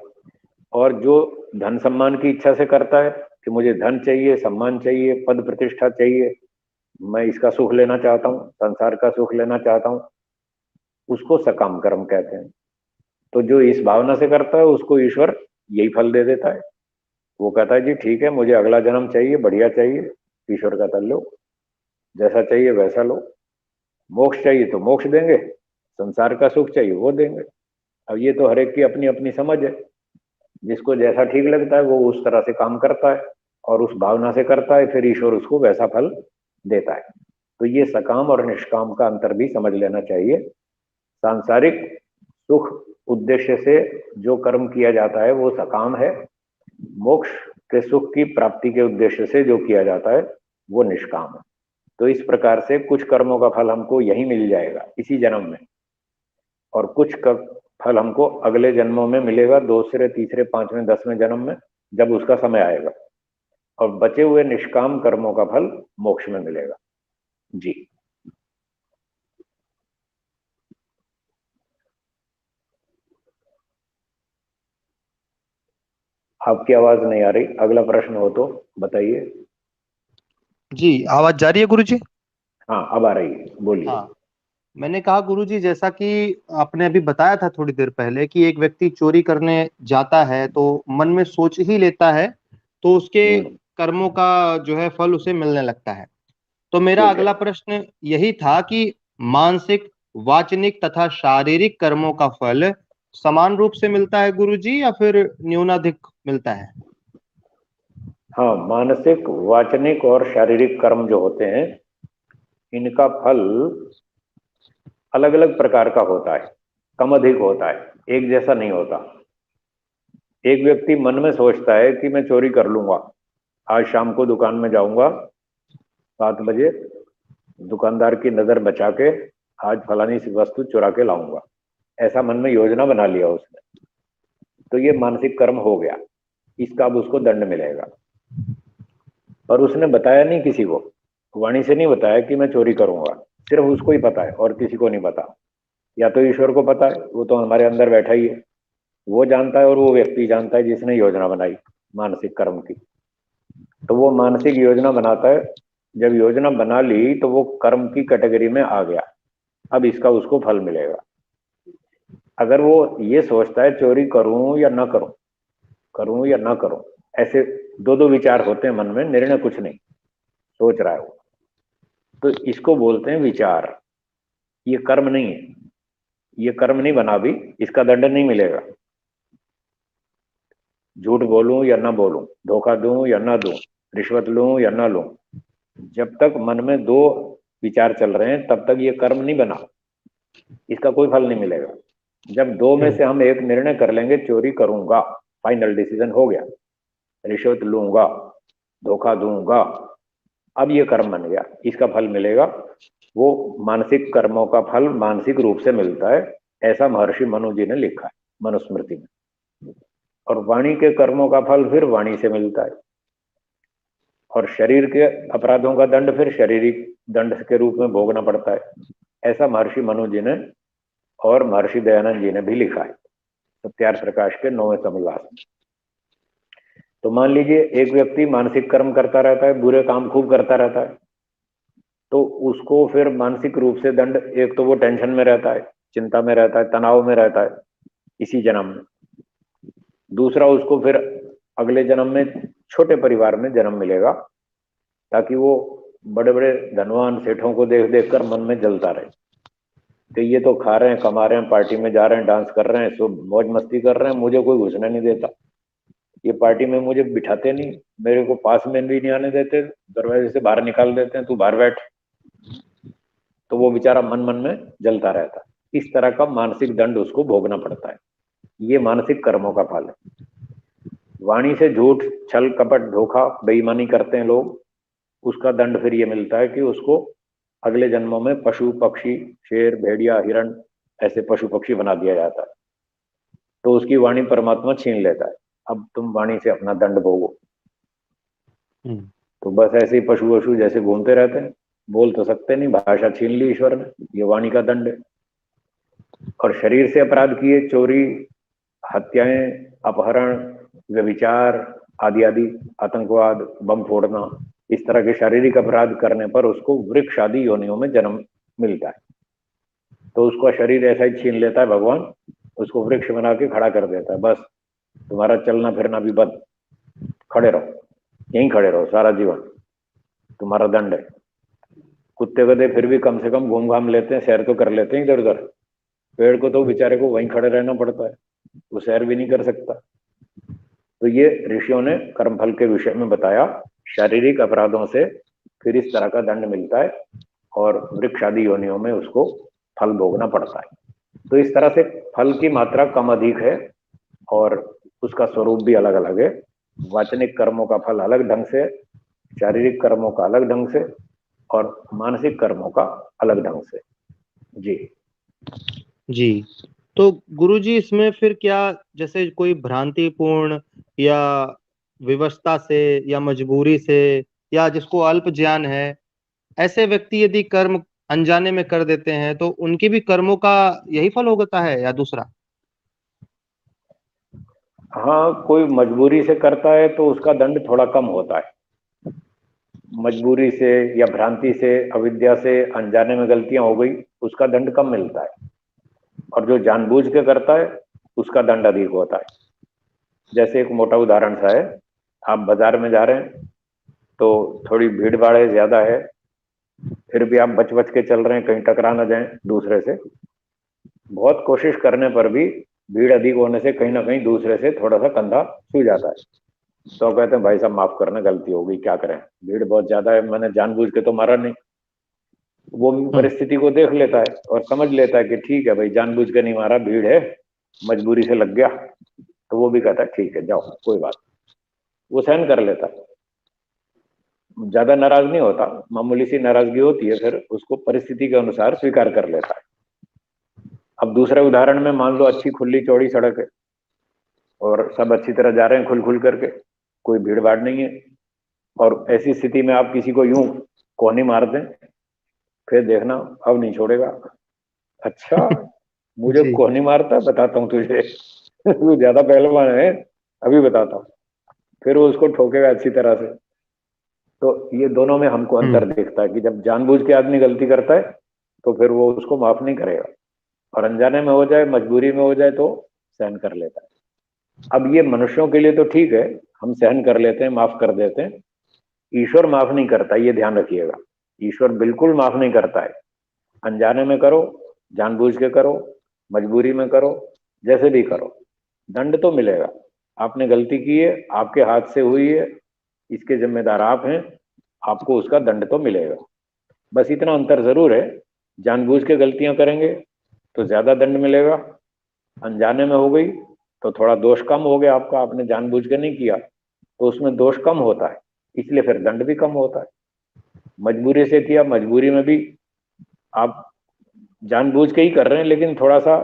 और जो धन सम्मान की इच्छा से करता है कि मुझे धन चाहिए, सम्मान चाहिए, पद प्रतिष्ठा चाहिए, मैं इसका सुख लेना चाहता हूँ, संसार का सुख लेना चाहता हूँ, उसको सकाम कर्म कहते हैं। तो जो इस भावना से करता है उसको ईश्वर यही फल दे देता है। वो कहता है जी ठीक है, मुझे अगला जन्म चाहिए, बढ़िया चाहिए। ईश्वर कहता है लो, जैसा चाहिए वैसा लो। मोक्ष चाहिए तो मोक्ष देंगे, संसार का सुख चाहिए वो देंगे। अब ये तो हर एक की अपनी अपनी समझ है, जिसको जैसा ठीक लगता है वो उस तरह से काम करता है और उस भावना से करता है, फिर ईश्वर उसको वैसा फल देता है। तो ये सकाम और निष्काम का अंतर भी समझ लेना चाहिए। सांसारिक सुख उद्देश्य से जो कर्म किया जाता है वो सकाम है, मोक्ष के सुख की प्राप्ति के उद्देश्य से जो किया जाता है वो निष्काम है। तो इस प्रकार से कुछ कर्मों का फल हमको यही मिल जाएगा इसी जन्म में, और कुछ का फल हमको अगले जन्मों में मिलेगा, दूसरे, तीसरे, पांचवें, 10वें जन्म में, जब उसका समय आएगा। और बचे हुए निष्काम कर्मों का फल मोक्ष में मिलेगा। जी। आपकी आवाज नहीं आ रही, अगला प्रश्न हो तो बताइए। जी, आवाज जा रही है गुरुजी? हाँ अब आ रही है, बोलिए। हाँ, मैंने कहा गुरुजी, जैसा कि आपने अभी बताया था थोड़ी देर पहले कि एक व्यक्ति चोरी करने जाता है तो मन में सोच ही लेता है तो उसके कर्मों का जो है फल उसे मिलने लगता है। तो मेरा ठीक है। अगला प्रश्न यही था कि मानसिक, वाचनिक तथा शारीरिक कर्मों का फल समान रूप से मिलता है गुरुजी या फिर न्यूनाधिक मिलता है? हाँ, मानसिक, वाचनिक और शारीरिक कर्म जो होते हैं इनका फल अलग अलग प्रकार का होता है, कम अधिक होता है, एक जैसा नहीं होता। एक व्यक्ति मन में सोचता है कि मैं चोरी कर लूंगा, आज शाम को दुकान में जाऊंगा 7 बजे, दुकानदार की नजर बचा के आज फलानी सी वस्तु चुरा के लाऊंगा, ऐसा मन में योजना बना लिया उसने। तो ये मानसिक कर्म हो गया, इसका अब उसको दंड मिलेगा। पर उसने बताया नहीं किसी को, वाणी से नहीं बताया कि मैं चोरी करूंगा, सिर्फ उसको ही पता है और किसी को नहीं पता। या तो ईश्वर को पता है, वो तो हमारे अंदर बैठा ही है, वो जानता है, और वो व्यक्ति जानता है जिसने योजना बनाई मानसिक कर्म की। तो वो मानसिक योजना बनाता है, जब योजना बना ली तो वो कर्म की कैटेगरी में आ गया, अब इसका उसको फल मिलेगा। अगर वो ये सोचता है चोरी करूं या ना करूं, करूं या ना करूं, ऐसे दो दो विचार होते हैं मन में, निर्णय कुछ नहीं, सोच रहा है वो, तो इसको बोलते हैं विचार। ये कर्म नहीं है, ये कर्म नहीं बना, भी इसका दंड नहीं मिलेगा। झूठ बोलूं या ना बोलूं, धोखा दूं या ना दूं, रिश्वत लूं या ना लूं, जब तक मन में दो विचार चल रहे हैं तब तक ये कर्म नहीं बना, इसका कोई फल नहीं मिलेगा। जब दो में से हम एक निर्णय कर लेंगे, चोरी करूंगा, फाइनल डिसीजन हो गया, रिश्वत लूंगा, धोखा दूंगा, अब ये कर्म बन गया, इसका फल मिलेगा। वो मानसिक कर्मों का फल मानसिक रूप से मिलता है, ऐसा महर्षि मनु जी ने लिखा है मनुस्मृति में। और वाणी के कर्मों का फल फिर वाणी से मिलता है, और शरीर के अपराधों का दंड फिर शारीरिक दंड के रूप में भोगना पड़ता है। ऐसा महर्षि मनु जी ने और महर्षि दयानंद जी ने भी लिखा है सत्यार्थ प्रकाश के 9वें समोल्लास में। तो मान लीजिए एक व्यक्ति मानसिक कर्म करता रहता है, बुरे काम खूब करता रहता है, तो उसको फिर मानसिक रूप से दंड, एक तो वो टेंशन में रहता है, चिंता में रहता है, तनाव में रहता है इसी जन्म में। दूसरा, उसको फिर अगले जन्म में छोटे परिवार में जन्म मिलेगा, ताकि वो बड़े बड़े धनवान सेठों को देख देख कर मन में जलता रहे कि ये तो खा रहे हैं, कमा रहे हैं, पार्टी में जा रहे हैं, डांस कर रहे हैं, सब मौज मस्ती कर रहे हैं, मुझे कोई घुसने नहीं देता, ये पार्टी में मुझे बिठाते नहीं, मेरे को पास में भी नहीं आने देते, दरवाजे से बाहर निकाल देते हैं, तू बाहर बैठ। तो वो बेचारा मन मन में जलता रहता है। इस तरह का मानसिक दंड उसको भोगना पड़ता है। ये मानसिक कर्मों का फल है। वाणी से झूठ, छल, कपट, धोखा, बेईमानी करते हैं लोग, उसका दंड फिर ये मिलता है कि उसको अगले जन्मों में पशु पक्षी, शेर, भेड़िया, हिरण ऐसे पशु पक्षी बना दिया जाता है। तो उसकी वाणी परमात्मा छीन लेता है, अब तुम वाणी से अपना दंड भोगो। तो बस ऐसे ही पशु वशु जैसे घूमते रहते हैं, बोल तो सकते नहीं, भाषा छीन ली ईश्वर ने, ये वाणी का दंड है। और शरीर से अपराध किए, चोरी, हत्याएं, अपहरण, व्यभिचार आदि आदि, आतंकवाद, बम फोड़ना, इस तरह के शारीरिक अपराध करने पर उसको वृक्ष आदि योनियों में जन्म मिलता है। तो उसका शरीर ऐसा ही छीन लेता है भगवान, उसको वृक्ष बना के खड़ा कर देता है, बस तुम्हारा चलना फिरना भी बंद, खड़े रहो, यहीं खड़े रहो सारा जीवन, तुम्हारा दंड है। कुत्ते गधे फिर भी कम से कम घूम घाम लेते हैं, सैर तो कर लेते हैं इधर उधर, पेड़ को तो बेचारे को वहीं खड़े रहना पड़ता है, वो सैर भी नहीं कर सकता। तो ये ऋषियों ने कर्मफल के विषय में बताया, शारीरिक अपराधों से फिर इस तरह का दंड मिलता है और वृक्ष आदि योनियों में उसको फल भोगना पड़ता है। तो इस तरह से फल की मात्रा कम अधिक है और उसका स्वरूप भी अलग अलग है। वाचनिक कर्मों का फल अलग ढंग से, शारीरिक कर्मों का अलग ढंग से, और मानसिक कर्मों का अलग ढंग से। जी जी। तो गुरुजी इसमें फिर क्या, जैसे कोई भ्रांतिपूर्ण या विवशता से या मजबूरी से या जिसको अल्प ज्ञान है, ऐसे व्यक्ति यदि कर्म अनजाने में कर देते हैं तो उनके भी कर्मों का यही फल होता है या दूसरा? हाँ, कोई मजबूरी से करता है तो उसका दंड थोड़ा कम होता है। मजबूरी से या भ्रांति से, अविद्या से, अनजाने में गलतियां हो गई, उसका दंड कम मिलता है। और जो जानबूझ के करता है उसका दंड अधिक होता है। जैसे एक मोटा उदाहरण सा है, आप बाजार में जा रहे हैं तो थोड़ी भीड़ भाड़ है, ज्यादा है, फिर भी आप बच बच के चल रहे हैं कहीं टकरा ना जाएं दूसरे से। बहुत कोशिश करने पर भी भीड़ अधिक होने से कहीं ना कहीं दूसरे से थोड़ा सा कंधा छू जाता है। तो कहते हैं भाई साहब माफ करना, गलती हो गई, क्या करें, भीड़ बहुत ज्यादा है, मैंने जानबूझ के तो मारा नहीं। वो भी परिस्थिति को देख लेता है और समझ लेता है कि ठीक है भाई, जानबूझ के नहीं मारा, भीड़ है, मजबूरी से लग गया। तो वो भी कहता है ठीक है जाओ कोई बात, वो सहन कर लेता है, ज्यादा नाराज नहीं होता, मामूली सी नाराजगी होती है, फिर उसको परिस्थिति के अनुसार स्वीकार कर लेता है। अब दूसरे उदाहरण में मान लो अच्छी खुली चौड़ी सड़क है और सब अच्छी तरह जा रहे हैं खुल खुल करके, कोई भीड़ भाड़ नहीं है, और ऐसी स्थिति में आप किसी को यूं कोहनी मार दें, फिर देखना अब नहीं छोड़ेगा। अच्छा, मुझे जी। कोहनी मारता है, बताता हूँ तुझे तू ज्यादा पहलवान है, अभी बताता हूँ। फिर वो उसको ठोकेगा अच्छी तरह से। तो ये दोनों में हमको अंतर दिखता है कि जब जानबूझ के आदमी गलती करता है तो फिर वो उसको माफ नहीं करेगा, और अनजाने में हो जाए, मजबूरी में हो जाए तो सहन कर लेता है। अब ये मनुष्यों के लिए तो ठीक है, हम सहन कर लेते हैं, माफ कर देते हैं। ईश्वर माफ नहीं करता, ये ध्यान रखिएगा, ईश्वर बिल्कुल माफ नहीं करता है। अनजाने में करो, जानबूझ के करो, मजबूरी में करो, जैसे भी करो, दंड तो मिलेगा। आपने गलती की है, आपके हाथ से हुई है, इसके जिम्मेदार आप हैं, आपको उसका दंड तो मिलेगा। बस इतना अंतर जरूर है, जानबूझ के गलतियां करेंगे तो ज्यादा दंड मिलेगा, अनजाने में हो गई तो थोड़ा दोष कम हो गया आपका, आपने जानबूझ के नहीं किया तो उसमें दोष कम होता है, इसलिए फिर दंड भी कम होता है। मजबूरी से किया, मजबूरी में भी आप जानबूझ के ही कर रहे हैं, लेकिन थोड़ा सा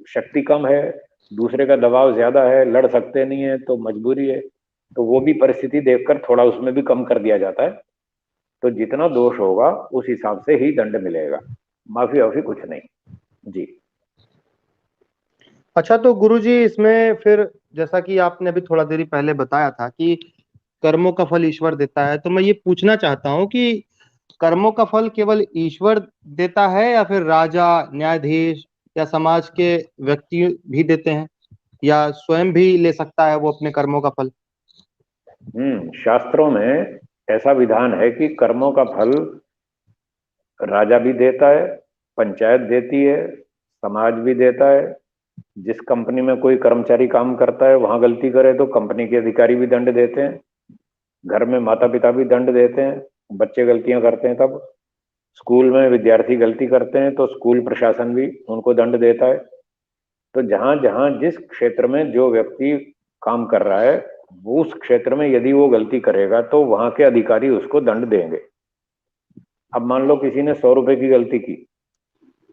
शक्ति कम है, दूसरे का दबाव ज्यादा है, लड़ सकते नहीं है तो मजबूरी है, तो वो भी परिस्थिति देखकर थोड़ा उसमें भी कम कर दिया जाता है। तो जितना दोष होगा उस हिसाब से ही दंड मिलेगा, माफी वाफी कुछ नहीं। जी। अच्छा, तो गुरुजी इसमें फिर जैसा कि आपने अभी थोड़ा देरी पहले बताया था कि कर्मों का फल ईश्वर देता है, तो मैं ये पूछना चाहता हूँ कि कर्मों का फल केवल ईश्वर देता है या फिर राजा, न्यायाधीश या समाज के व्यक्ति भी देते हैं, या स्वयं भी ले सकता है वो अपने कर्मों का फल? शास्त्रों में ऐसा विधान है कि कर्मों का फल राजा भी देता है, पंचायत देती है, समाज भी देता है। जिस कंपनी में कोई कर्मचारी काम करता है वहां गलती करे तो कंपनी के अधिकारी भी दंड देते हैं, घर में माता पिता भी दंड देते हैं, बच्चे गलतियां करते हैं तब, स्कूल में विद्यार्थी गलती करते हैं तो स्कूल प्रशासन भी उनको दंड देता है। तो जहां जहां जिस क्षेत्र में जो व्यक्ति काम कर रहा है, वो उस क्षेत्र में यदि वो गलती करेगा तो वहां के अधिकारी उसको दंड देंगे। अब मान लो किसी ने 100 रुपए की गलती की,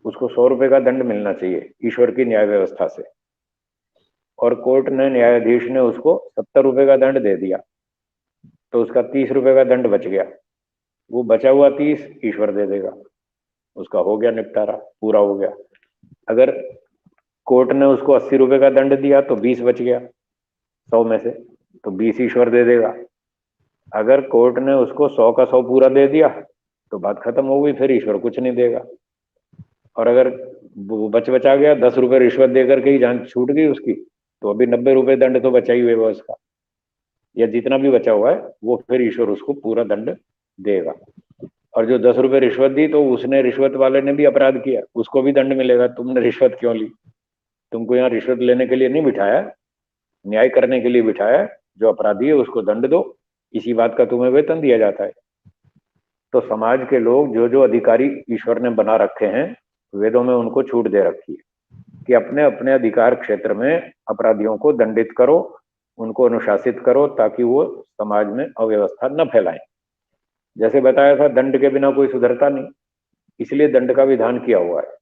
उसको 100 रुपए का दंड मिलना चाहिए ईश्वर की न्याय व्यवस्था से, और कोर्ट ने, न्यायाधीश ने उसको 70 रुपए का दंड दे दिया, तो उसका 30 रुपए का दंड बच गया। वो बचा हुआ 30 ईश्वर दे देगा, उसका हो गया निपटारा, पूरा हो गया। अगर कोर्ट ने उसको 80 रुपए का दंड दिया तो 20 बच गया 100 में से, तो 20 ईश्वर दे देगा। अगर कोर्ट ने उसको 100 का 100 पूरा दे दिया तो बात खत्म हो गई, फिर ईश्वर कुछ नहीं देगा। और अगर वो बच बचा गया, 10 रुपए रिश्वत देकर के ही जान छूट गई उसकी, तो अभी 90 रुपए दंड तो बचा ही हुआ उसका, या जितना भी बचा हुआ है वो फिर ईश्वर उसको पूरा दंड देगा। और जो 10 रुपए रिश्वत दी तो उसने, रिश्वत वाले ने भी अपराध किया, उसको भी दंड मिलेगा। तुमने रिश्वत क्यों ली? तुमको यहाँ रिश्वत लेने के लिए नहीं बिठाया, न्याय करने के लिए बिठाया है। जो अपराधी है उसको दंड दो, इसी बात का तुम्हें वेतन दिया जाता है। तो समाज के लोग जो जो अधिकारी ईश्वर ने बना रखे हैं, वेदों में उनको छूट दे रखी है कि अपने अपने अधिकार क्षेत्र में अपराधियों को दंडित करो, उनको अनुशासित करो, ताकि वो समाज में अव्यवस्था न फैलाएं। जैसे बताया था, दंड के बिना कोई सुधरता नहीं, इसलिए दंड का विधान किया हुआ है।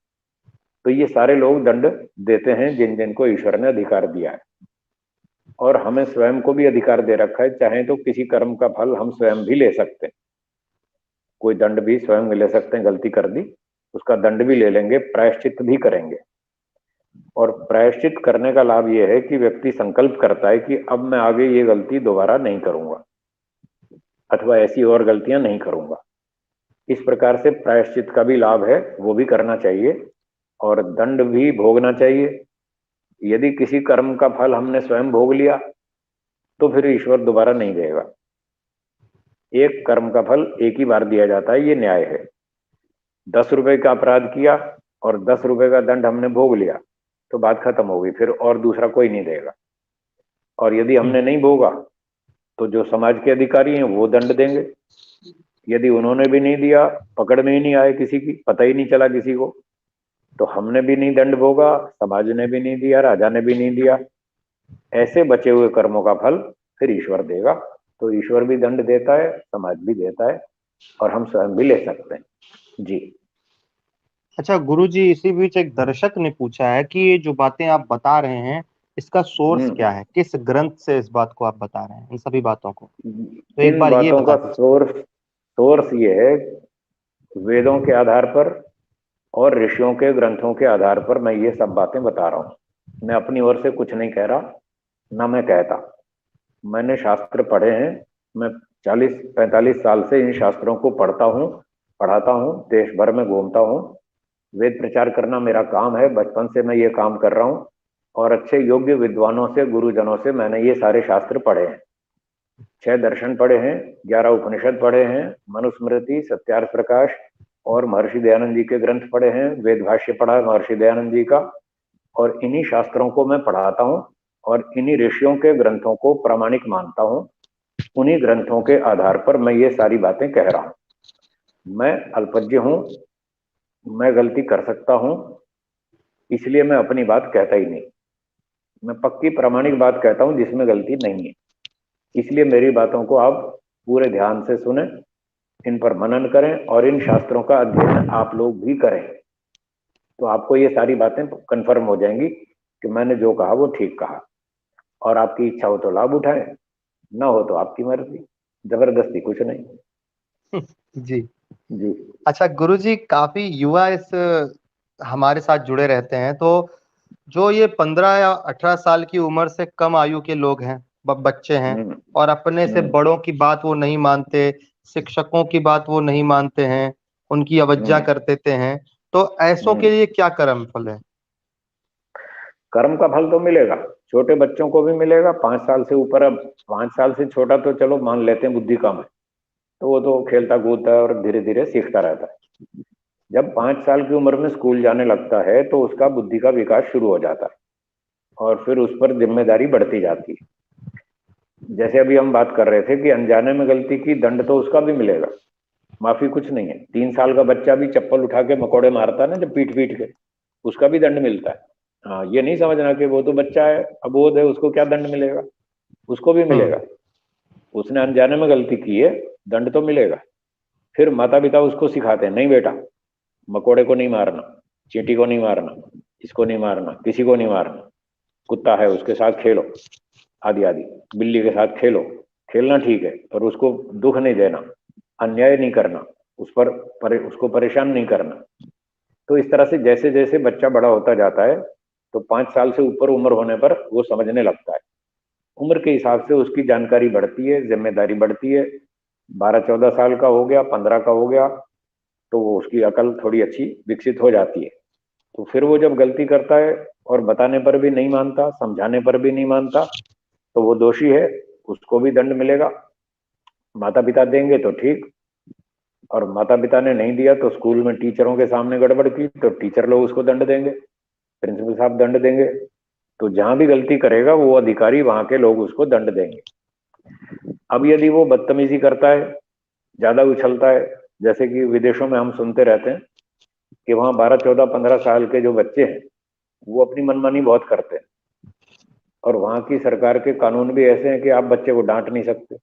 तो ये सारे लोग दंड देते हैं जिन जिनको ईश्वर ने अधिकार दिया है, और हमें स्वयं को भी अधिकार दे रखा है, चाहे तो किसी कर्म का फल हम स्वयं भी ले सकते हैं। कोई दंड भी स्वयं ले सकते हैं, गलती कर दी उसका दंड भी ले लेंगे, प्रायश्चित भी करेंगे। और प्रायश्चित करने का लाभ यह है कि व्यक्ति संकल्प करता है कि अब मैं आगे ये गलती दोबारा नहीं करूंगा, अथवा ऐसी और गलतियां नहीं करूंगा। इस प्रकार से प्रायश्चित का भी लाभ है, वो भी करना चाहिए, और दंड भी भोगना चाहिए। यदि किसी कर्म का फल हमने स्वयं भोग लिया तो फिर ईश्वर दोबारा नहीं देगा। एक कर्म का फल एक ही बार दिया जाता है, ये न्याय है। 10 रुपए का अपराध किया और 10 रुपए का दंड हमने भोग लिया तो बात खत्म हो गई, फिर और दूसरा कोई नहीं देगा। और यदि हमने नहीं भोगा तो जो समाज के अधिकारी हैं वो दंड देंगे। यदि उन्होंने भी नहीं दिया, पकड़ में ही नहीं आए किसी की, पता ही नहीं चला किसी को, तो हमने भी नहीं दंड भोगा, समाज ने भी नहीं दिया, राजा ने भी नहीं दिया, ऐसे बचे हुए कर्मों का फल फिर ईश्वर देगा। तो ईश्वर भी दंड देता है, समाज भी देता है, और हम स्वयं भी ले सकते हैं। जी। अच्छा गुरुजी, इसी बीच एक दर्शक ने पूछा है कि ये जो बातें आप बता रहे हैं, इसका सोर्स क्या हम्म है, किस ग्रंथ से इस बात को आप बता रहे हैं, इन सभी बातों को? तो एक इन बार ये बातों बता का दीजिए। सोर्स ये है, वेदों के आधार पर और ऋषियों के ग्रंथों के आधार पर मैं ये सब बातें बता रहा हूँ। मैं अपनी ओर से कुछ नहीं कह रहा, ना मैं कहता। मैंने शास्त्र पढ़े हैं, मैं 40-45 साल से इन शास्त्रों को पढ़ता हूँ, पढ़ाता हूँ, देश भर में घूमता हूँ। वेद प्रचार करना मेरा काम है, बचपन से मैं ये काम कर रहा हूँ, और अच्छे योग्य विद्वानों से, गुरुजनों से मैंने ये सारे शास्त्र पढ़े हैं। 6 दर्शन पढ़े हैं, 11 उपनिषद पढ़े हैं, मनुस्मृति, सत्यार्थ प्रकाश और महर्षि दयानंद जी के ग्रंथ पढ़े हैं, वेद भाष्य पढ़ा है महर्षि दयानंद जी का। और इन्हीं शास्त्रों को मैं पढ़ाता हूँ, और इन्हीं ऋषियों के ग्रंथों को प्रामाणिक मानता हूँ। उन्हीं ग्रंथों के आधार पर मैं ये सारी बातें कह रहा हूँ। मैं अल्पज्ञ हूँ, मैं गलती कर सकता हूँ, इसलिए मैं अपनी बात कहता ही नहीं। मैं पक्की प्रामाणिक बात कहता हूँ जिसमें गलती नहीं है। इसलिए मेरी बातों को आप पूरे ध्यान से सुने, इन पर मनन करें, और इन शास्त्रों का अध्ययन आप लोग भी करें। तो आपको ये सारी बातें कंफर्म हो जाएंगी कि मैंने जो कहा वो ठीक कहा, और आपकी इच्छा हो तो लाभ उठाएं, ना हो तो आपकी मर्जी, जबरदस्ती कुछ नहीं। जी। जी। अच्छा गुरुजी, काफी युवा इस हमारे साथ जुड़े रहते हैं, तो जो ये 15 या 18 साल की उम्र से कम आयु के लोग हैं, बच्चे हैं, हम्म। और अपने से हम्म। बड़ों की बात वो नहीं मानते, शिक्षकों की बात वो नहीं मानते हैं, उनकी अवज्ञा हम्म। कर देते हैं, तो ऐसों के हम्म। लिए क्या कर्म फल है? कर्म का फल तो मिलेगा, छोटे बच्चों को भी मिलेगा, 5 साल से ऊपर। अब 5 साल से छोटा तो चलो मान लेते हैं बुद्धि कम है, तो वो तो खेलता कूदता है और धीरे धीरे सीखता रहता है। जब 5 साल की उम्र में स्कूल जाने लगता है तो उसका बुद्धि का विकास शुरू हो जाता है, और फिर उस पर जिम्मेदारी बढ़ती जाती है। जैसे अभी हम बात कर रहे थे कि अनजाने में गलती की, दंड तो उसका भी मिलेगा, माफी कुछ नहीं है। 3 साल का बच्चा भी चप्पल उठा के मकोड़े मारता है ना, जब पीट पीट के, उसका भी दंड मिलता है। हाँ, ये नहीं समझना कि वो तो बच्चा है, अबोध है, उसको क्या दंड मिलेगा, उसको भी हम्म। मिलेगा। उसने अनजाने में गलती की है, दंड तो मिलेगा। फिर माता पिता उसको सिखाते हैं, नहीं बेटा, मकोड़े को नहीं मारना, चींटी को नहीं मारना, इसको नहीं मारना, किसी को नहीं मारना, कुत्ता है उसके साथ खेलो, आदि आदि, बिल्ली के साथ खेलो, खेलना ठीक है, पर उसको दुख नहीं देना, अन्याय नहीं करना, उसको परेशान नहीं करना। तो इस तरह से जैसे जैसे बच्चा बड़ा होता जाता है, तो 5 साल से ऊपर उम्र होने पर वो समझने लगता है। उम्र के हिसाब से उसकी जानकारी बढ़ती है, जिम्मेदारी बढ़ती है। 12-14 साल का हो गया, 15 का हो गया, तो वो उसकी अकल थोड़ी अच्छी विकसित हो जाती है। तो फिर वो जब गलती करता है और बताने पर भी नहीं मानता, समझाने पर भी नहीं मानता, तो वो दोषी है, उसको भी दंड मिलेगा। माता पिता देंगे तो ठीक, और माता पिता ने नहीं दिया तो स्कूल में टीचरों के सामने गड़बड़ की तो टीचर लोग उसको दंड देंगे, प्रिंसिपल साहब दंड देंगे। तो जहां भी गलती करेगा वो अधिकारी, वहां के लोग उसको दंड देंगे। अब यदि वो बदतमीजी करता है, ज्यादा उछलता है, जैसे कि विदेशों में हम सुनते रहते हैं कि वहां 12, 14, 15 साल के जो बच्चे हैं वो अपनी मनमानी बहुत करते हैं, और वहां की सरकार के कानून भी ऐसे हैं कि आप बच्चे को डांट नहीं सकते,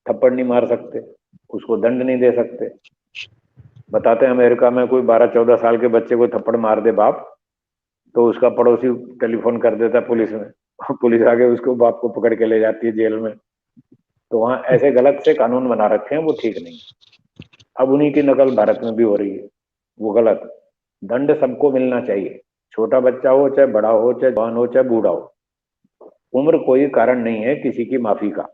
थप्पड़ नहीं मार सकते, उसको दंड नहीं दे सकते। बताते हैं अमेरिका में कोई 12, 14 साल के बच्चे को थप्पड़ मार दे बाप, तो उसका पड़ोसी टेलीफोन कर देता है पुलिस में, पुलिस आके उसको बाप को पकड़ के ले जाती है जेल में। तो वहां ऐसे गलत से कानून बना रखे हैं, वो ठीक नहीं। अब उन्हीं की नकल भारत में भी हो रही है, वो गलत। दंड सबको मिलना चाहिए, छोटा बच्चा हो चाहे बड़ा हो, चाहे जवान हो चाहे बूढ़ा हो, उम्र कोई कारण नहीं है किसी की माफी का।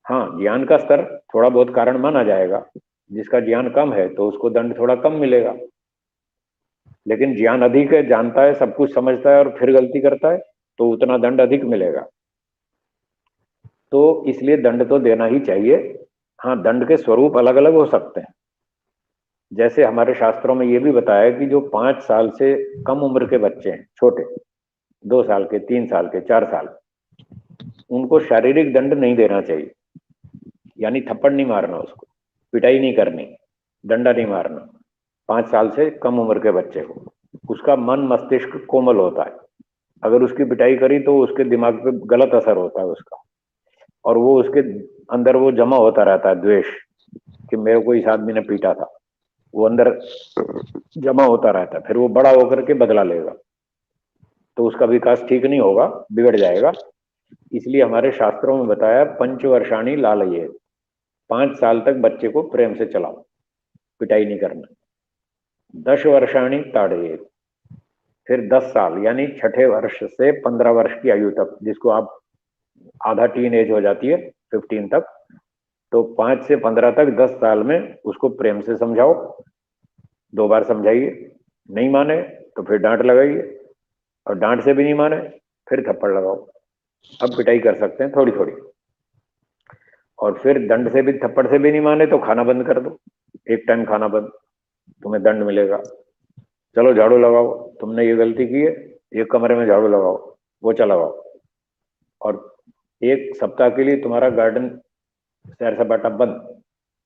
हाँ, ज्ञान का स्तर थोड़ा बहुत कारण माना जाएगा, जिसका ज्ञान कम है तो उसको दंड थोड़ा कम मिलेगा। लेकिन ज्ञान अधिक है, जानता है, सब कुछ समझता है, और फिर गलती करता है, तो उतना दंड अधिक मिलेगा। तो इसलिए दंड तो देना ही चाहिए। हाँ, दंड के स्वरूप अलग अलग हो सकते हैं। जैसे हमारे शास्त्रों में ये भी बताया कि जो 5 साल से कम उम्र के बच्चे हैं, छोटे, 2 साल के, 3 साल के, 4 साल, उनको शारीरिक दंड नहीं देना चाहिए। यानी थप्पड़ नहीं मारना, उसको पिटाई नहीं करनी, डंडा नहीं मारना। 5 साल से कम उम्र के बच्चे को, उसका मन मस्तिष्क कोमल होता है, अगर उसकी पिटाई करी तो उसके दिमाग पे गलत असर होता है उसका, और वो उसके अंदर वो जमा होता रहता है द्वेष, कि मेरे को इस आदमी ने पीटा था, वो अंदर जमा होता रहता है। फिर वो बड़ा होकर के बदला लेगा, तो उसका विकास ठीक नहीं होगा, बिगड़ जाएगा। इसलिए हमारे शास्त्रों में बताया, पंचवर्षाणी लालये, 5 साल तक बच्चे को प्रेम से चलाओ, पिटाई नहीं करना। 10 वर्षाणी ताड़ये, फिर 10 साल यानी छठे वर्ष से 15 वर्ष की आयु तक, जिसको आप आधा टीन एज हो जाती है, 15 तक, तो 5 से 15 तक 10 साल में उसको प्रेम से समझाओ, 2 बार समझाइए, नहीं माने तो फिर डांट लगाइए, और डांट से भी नहीं माने फिर थप्पड़ लगाओ। अब पिटाई कर सकते हैं थोड़ी थोड़ी, और फिर दंड से भी, थप्पड़ से भी नहीं माने तो खाना बंद कर दो, एक टाइम खाना बंद, तुम्हें दंड मिलेगा। चलो झाड़ू लगाओ, तुमने ये गलती की है, एक कमरे में झाड़ू लगाओ, पोछा लगाओ, और 1 सप्ताह के लिए तुम्हारा गार्डन सैर सपाटा बंद,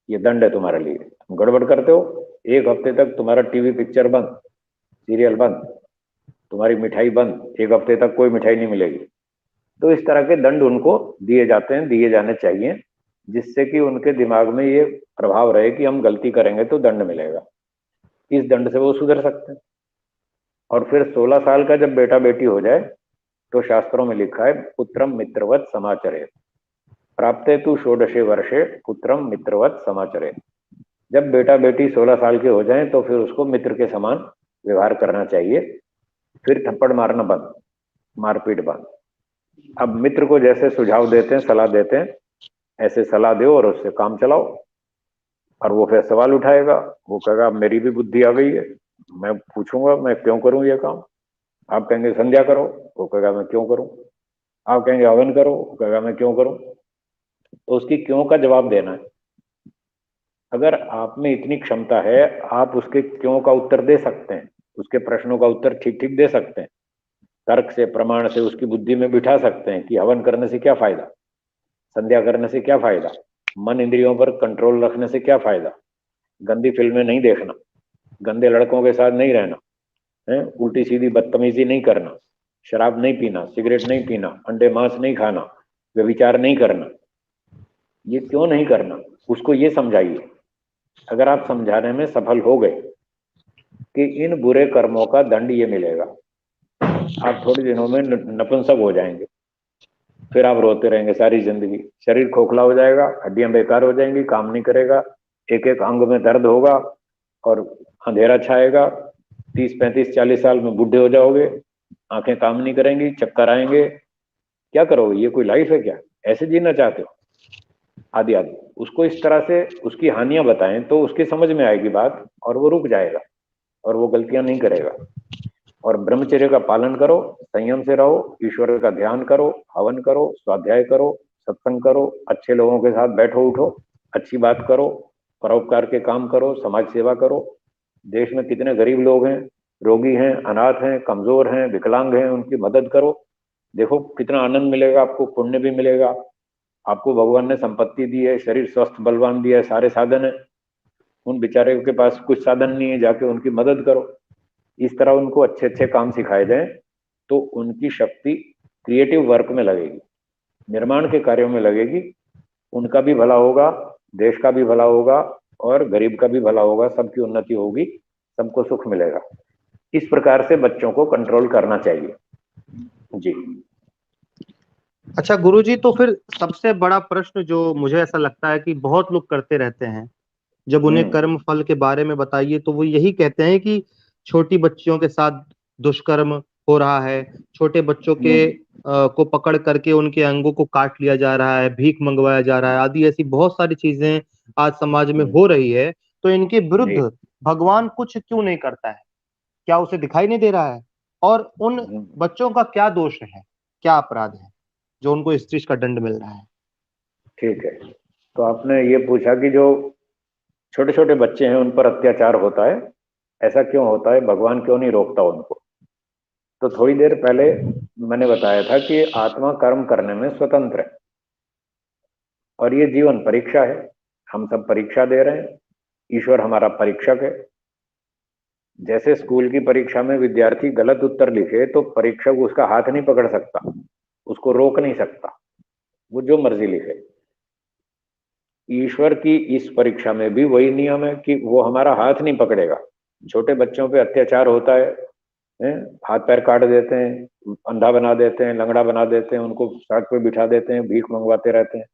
ये दंड है तुम्हारे लिए। तुम गड़बड़ करते हो, 1 हफ्ते तक तुम्हारा टीवी पिक्चर बंद, सीरियल बंद, तुम्हारी मिठाई बंद, 1 हफ्ते तक कोई मिठाई नहीं मिलेगी। तो इस तरह के दंड उनको दिए जाते हैं, दिए जाने चाहिए, जिससे कि उनके दिमाग में ये प्रभाव रहे कि हम गलती करेंगे तो दंड मिलेगा, इस दंड से वो सुधर सकते हैं। और फिर 16 साल का जब बेटा बेटी हो जाए तो शास्त्रों में लिखा है पुत्रम मित्रवत समाचरे, प्राप्ते तु षोडशे वर्षे पुत्रम मित्रवत समाचरे। जब बेटा बेटी 16 साल के हो जाएं तो फिर उसको मित्र के समान व्यवहार करना चाहिए, फिर थप्पड़ मारना बंद, मारपीट बंद। अब मित्र को जैसे सुझाव देते हैं, सलाह देते हैं, ऐसे सलाह दो और उससे काम चलाओ। और वो फिर सवाल उठाएगा, वो कहेगा मेरी भी बुद्धि आ गई है, मैं पूछूंगा मैं क्यों करूं ये काम। आप कहेंगे संध्या करो, वो कहेगा मैं क्यों करूं। आप कहेंगे हवन करो, वो कहेगा मैं क्यों करूं। तो उसकी क्यों का जवाब देना है। अगर आप में इतनी क्षमता है, आप उसके क्यों का उत्तर दे सकते हैं, उसके प्रश्नों का उत्तर ठीक ठीक दे सकते हैं, तर्क से प्रमाण से उसकी बुद्धि में बिठा सकते हैं कि हवन करने से क्या फायदा, संध्या करने से क्या फायदा, मन इंद्रियों पर कंट्रोल रखने से क्या फायदा, गंदी फिल्में नहीं देखना, गंदे लड़कों के साथ नहीं रहना है, उल्टी सीधी बदतमीजी नहीं करना, शराब नहीं पीना, सिगरेट नहीं पीना, अंडे मांस नहीं खाना, व्यभिचार नहीं करना। ये क्यों नहीं करना, उसको ये समझाइए। अगर आप समझाने में सफल हो गए कि इन बुरे कर्मों का दंड ये मिलेगा, आप थोड़े दिनों में नपुंसक हो जाएंगे, फिर आप रोते रहेंगे सारी जिंदगी, शरीर खोखला हो जाएगा, हड्डियां बेकार हो जाएंगी, काम नहीं करेगा, एक एक अंग में दर्द होगा और अंधेरा छाएगा। 30 35 40 साल में बूढ़े हो जाओगे, आंखें काम नहीं करेंगी, चक्कर आएंगे। क्या करोगे, ये कोई लाइफ है क्या, ऐसे जीना चाहते हो, आदि आदि। उसको इस तरह से उसकी हानियां बताएं तो उसकी समझ में आएगी बात और वो रुक जाएगा और वो गलतियां नहीं करेगा। और ब्रह्मचर्य का पालन करो, संयम से रहो, ईश्वर का ध्यान करो, हवन करो, स्वाध्याय करो, सत्संग करो, अच्छे लोगों के साथ बैठो उठो, अच्छी बात करो, परोपकार के काम करो, समाज सेवा करो। देश में कितने गरीब लोग हैं, रोगी हैं, अनाथ हैं, कमजोर हैं, विकलांग हैं, उनकी मदद करो। देखो कितना आनंद मिलेगा आपको, पुण्य भी मिलेगा। आपको भगवान ने संपत्ति दी है, शरीर स्वस्थ बलवान दिया है, सारे साधन है, उन बेचारे के पास कुछ साधन नहीं है, जाके उनकी मदद करो। इस तरह उनको अच्छे अच्छे काम सिखाए जाएं तो उनकी शक्ति क्रिएटिव वर्क में लगेगी, निर्माण के कार्यों में लगेगी। उनका भी भला होगा, देश का भी भला होगा और गरीब का भी भला होगा, सबकी उन्नति होगी, सबको सुख मिलेगा। इस प्रकार से बच्चों को कंट्रोल करना चाहिए जी। अच्छा गुरुजी, तो फिर सबसे बड़ा प्रश्न जो मुझे ऐसा लगता है कि बहुत लोग करते रहते हैं, जब उन्हें कर्म फल के बारे में बताइए तो वो यही कहते हैं कि छोटी बच्चियों के साथ दुष्कर्म हो रहा है, छोटे बच्चों के को पकड़ करके उनके अंगों को काट लिया जा रहा है, भीख मंगवाया जा रहा है, आदि ऐसी बहुत सारी चीजें आज समाज में हो रही है। तो इनके जी। विरुद्ध भगवान कुछ क्यों नहीं करता है? क्या उसे दिखाई नहीं दे रहा है? और उन बच्चों का क्या दोष है, क्या अपराध है जो उनको इस चीज का दंड मिल रहा है? ठीक है, तो आपने ये पूछा कि जो छोटे छोटे बच्चे हैं उन पर अत्याचार होता है, ऐसा क्यों होता है, भगवान क्यों नहीं रोकता उनको। तो थोड़ी देर पहले मैंने बताया था कि आत्मा कर्म करने में स्वतंत्र है और ये जीवन परीक्षा है, हम सब परीक्षा दे रहे हैं, ईश्वर हमारा परीक्षक है। जैसे स्कूल की परीक्षा में विद्यार्थी गलत उत्तर लिखे तो परीक्षक उसका हाथ नहीं पकड़ सकता, उसको रोक नहीं सकता, वो जो मर्जी लिखे। ईश्वर की इस परीक्षा में भी वही नियम है कि वो हमारा हाथ नहीं पकड़ेगा। छोटे बच्चों पे अत्याचार होता है, हाथ पैर काट देते हैं, अंधा बना देते हैं, लंगड़ा बना देते हैं, उनको सड़क पे बिठा देते हैं, भीख मंगवाते रहते हैं।